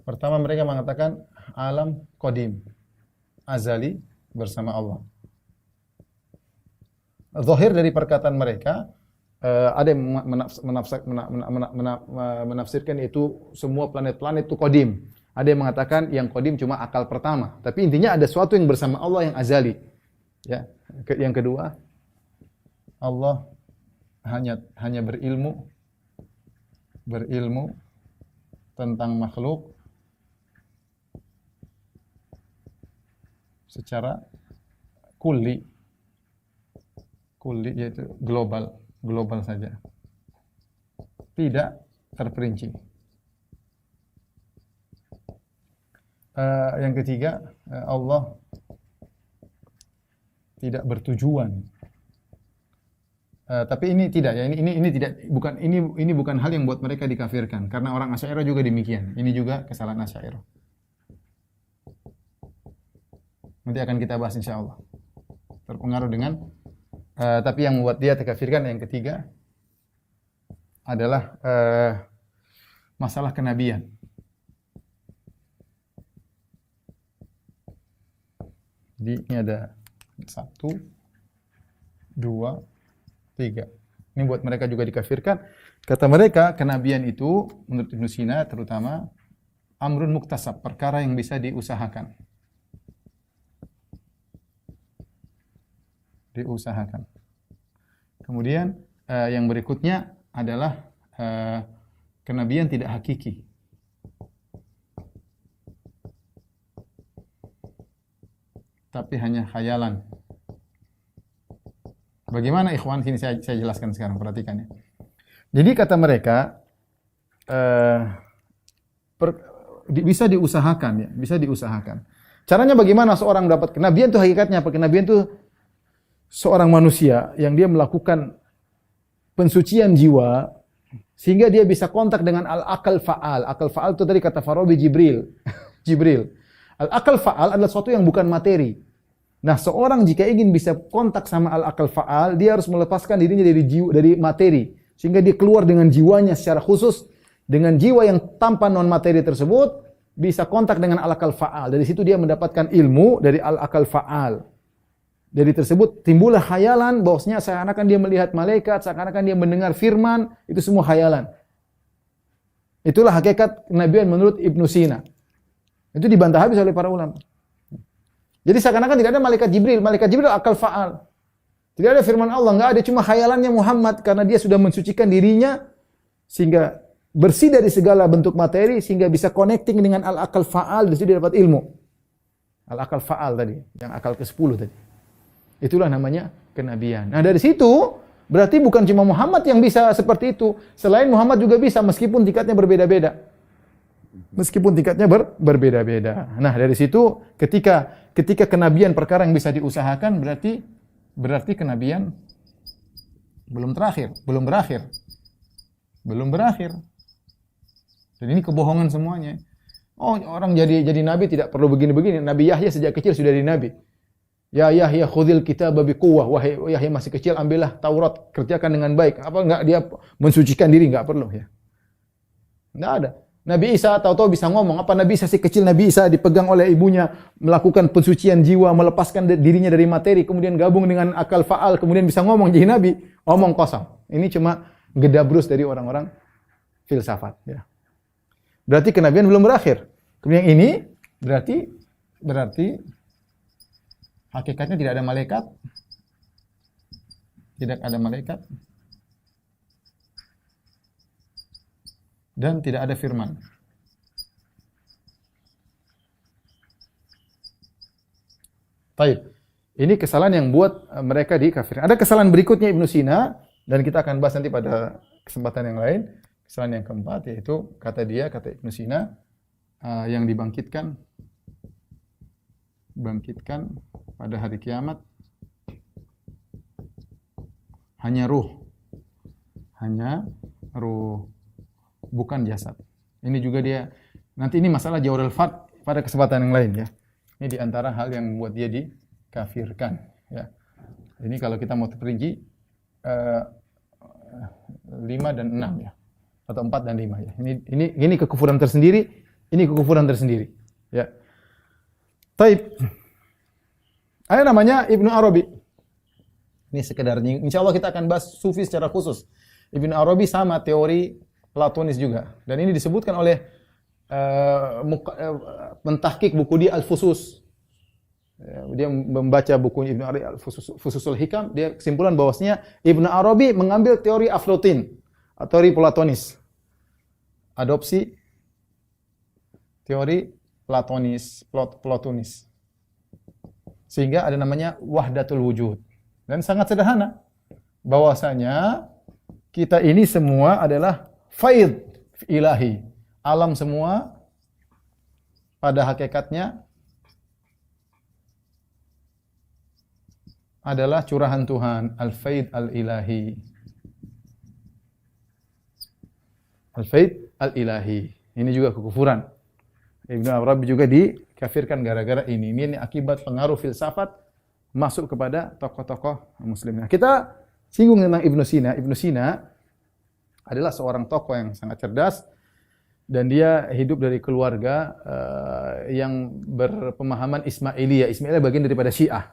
[SPEAKER 2] Pertama mereka mengatakan alam qadim, azali bersama Allah. Zahir dari perkataan mereka ada yang menafsirkan itu semua planet-planet itu qadim. Ada yang mengatakan yang qadim cuma akal pertama. Tapi intinya ada sesuatu yang bersama Allah yang azali. Ya, yang kedua, Allah hanya berilmu tentang makhluk secara kulli yaitu global saja, tidak terperinci. Yang ketiga, Allah tidak bertujuan. Tapi ini tidak ya, ini tidak, ini bukan hal yang buat mereka dikafirkan karena orang Asy'ariyah juga demikian. Ini juga kesalahan Asy'ariyah. Nanti akan kita bahas insyaallah. Terpengaruh dengan tapi yang membuat dia terkafirkan yang ketiga adalah masalah kenabian. Jadi ini ada 1, 2, 3. Ini buat mereka juga dikafirkan. Kata mereka, kenabian itu menurut Ibnu Sina terutama amrun muktasab, perkara yang bisa diusahakan. diusahakan. Kemudian yang berikutnya adalah kenabian tidak hakiki. Tapi hanya khayalan. Bagaimana ikhwan? Sini saya jelaskan sekarang, perhatikan ya. Jadi kata mereka bisa diusahakan ya, bisa diusahakan. Caranya bagaimana seorang dapat kenabian itu hakikatnya apa? Kenabian itu seorang manusia yang dia melakukan pensucian jiwa sehingga dia bisa kontak dengan al-akal fa'al. Akal fa'al itu tadi kata Farabi Jibril. Jibril. Al-akal fa'al adalah sesuatu yang bukan materi. Nah, seorang jika ingin bisa kontak sama al-akal fa'al, dia harus melepaskan dirinya dari jiwa, dari materi, sehingga dia keluar dengan jiwanya secara khusus, dengan jiwa yang tanpa non materi tersebut bisa kontak dengan al-akal fa'al. Dari situ dia mendapatkan ilmu dari al-akal fa'al. Dari tersebut timbullah khayalan bahwasanya seakan-akan dia melihat malaikat, seakan-akan dia mendengar firman, itu semua khayalan. Itulah hakikat kenabian menurut Ibnu Sina. Itu dibantah habis oleh para ulama. Jadi seakan-akan tidak ada malaikat Jibril. Malaikat Jibril akal fa'al. Tidak ada firman Allah, enggak ada, cuma khayalannya Muhammad karena dia sudah mensucikan dirinya sehingga bersih dari segala bentuk materi sehingga bisa connecting dengan al-akal fa'al, dari situ dia dapat ilmu. Al-akal fa'al tadi, yang akal ke-10 tadi. Itulah namanya kenabian. Nah, dari situ berarti bukan cuma Muhammad yang bisa seperti itu. Selain Muhammad juga bisa meskipun tingkatnya berbeda-beda. Meskipun tingkatnya berbeda-beda. Nah, dari situ ketika kenabian perkara yang bisa diusahakan berarti kenabian belum berakhir. Dan ini kebohongan semuanya. Oh, orang jadi nabi tidak perlu begini-begini. Nabi Yahya sejak kecil sudah jadi nabi. Ya Yahya khudhil kitaba biquwwah. Wahai Yahya masih kecil ambillah Taurat, kerjakan dengan baik. Apa enggak dia mensucikan diri, enggak perlu ya. Enggak ada. Nabi Isa tahu-tahu bisa ngomong. Apa Nabi Isa si kecil Nabi Isa dipegang oleh ibunya, melakukan pensucian jiwa, melepaskan dirinya dari materi, kemudian gabung dengan akal fa'al, kemudian bisa ngomong jadi nabi. Omong kosong. Ini cuma gedabrus dari orang-orang filsafat ya. Berarti kenabian belum berakhir. Kemudian ini berarti hakikatnya tidak ada malaikat. Tidak ada malaikat. Dan tidak ada firman. Baik. Ini kesalahan yang buat mereka dikafirkan. Ada kesalahan berikutnya Ibnu Sina dan kita akan bahas nanti pada kesempatan yang lain. Kesalahan yang keempat yaitu kata Ibnu Sina yang dibangkitkan pada hari kiamat hanya ruh. Bukan jasad. Ini juga nanti ini masalah Jawrul Fat pada kesempatan yang lain ya. Ini di antara hal yang membuat dia dikafirkan ya. Ini kalau kita mau terperinci 5 dan 6 ya. Atau 4 dan 5 ya. Ini kekufuran tersendiri, ya. Taib. Ada namanya Ibnu Arabi. Ini sekedar insyaallah kita akan bahas sufi secara khusus. Ibnu Arabi sama teori Platonis juga. Dan ini disebutkan oleh mentahqiq buku dia Al-Fusus. Dia membaca buku Ibnu Arabi Al-Fususul Hikam, dia kesimpulan bahwasanya Ibnu Arabi mengambil teori Aflotin, teori Platonis. Adopsi teori Platonis. Sehingga ada namanya wahdatul wujud. Dan sangat sederhana. Bahwasanya kita ini semua adalah faid ilahi. Alam semua pada hakikatnya adalah curahan Tuhan, al-faid al-ilahi. Al-faid al-ilahi. Ini juga kekufuran. Ibnu Arabi juga dikafirkan gara-gara ini. Ini akibat pengaruh filsafat masuk kepada tokoh-tokoh muslim. Nah, kita singgung tentang Ibnu Sina. Ibnu Sina adalah seorang tokoh yang sangat cerdas dan dia hidup dari keluarga yang berpemahaman Ismailiyah. Ismailiyah bagian daripada Syiah.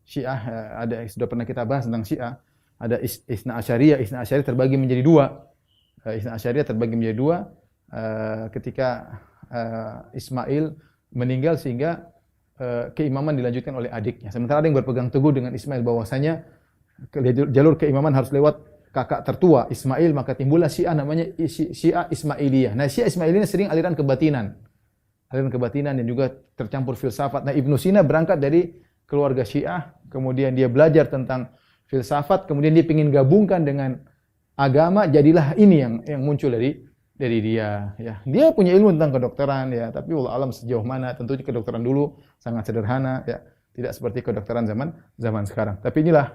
[SPEAKER 2] Syiah ada sudah pernah kita bahas tentang Syiah. Ada Isna Asyariyah. Isna Asyariyah terbagi menjadi dua. Isna Asyariyah terbagi menjadi dua ketika Ismail meninggal sehingga keimaman dilanjutkan oleh adiknya. Sementara ada yang berpegang teguh dengan Ismail bahwasanya jalur keimaman harus lewat kakak tertua Ismail, maka timbullah Syiah namanya Syiah Ismailiyah. Nah, Syiah Ismailiyah sering aliran kebatinan. Aliran kebatinan dan juga tercampur filsafat. Nah, Ibnu Sina berangkat dari keluarga Syiah, kemudian dia belajar tentang filsafat, kemudian dia ingin gabungkan dengan agama, jadilah ini yang muncul dari dia ya. Dia punya ilmu tentang kedokteran ya, tapi wallahu alam sejauh mana, tentunya kedokteran dulu sangat sederhana ya, tidak seperti kedokteran zaman sekarang. Tapi inilah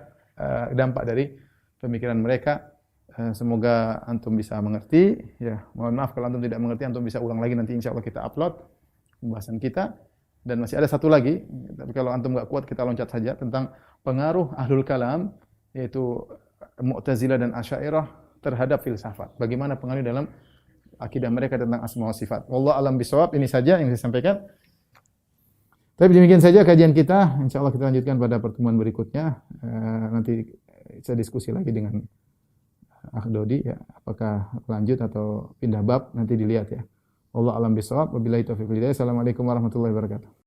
[SPEAKER 2] dampak dari pemikiran mereka. Semoga antum bisa mengerti ya. Mohon maaf kalau antum tidak mengerti, antum bisa ulang lagi, nanti insyaallah kita upload pembahasan kita. Dan masih ada satu lagi, tapi kalau antum enggak kuat kita loncat saja, tentang pengaruh ahlul kalam, yaitu Mu'tazilah dan Asy'ariyah terhadap filsafat. Bagaimana pengaruh dalam akidah mereka tentang asma wa sifat. Wallahu alam bisawab. Ini saja yang saya sampaikan. Tapi demikian saja kajian kita. Insyaallah kita lanjutkan pada pertemuan berikutnya. Nanti saya diskusi lagi dengan Akh Dodi ya, apakah lanjut atau pindah bab, nanti dilihat ya. Wallahu alam bisawab. Wabillahi taufiq wal hidayah. Assalamualaikum warahmatullahi wabarakatuh.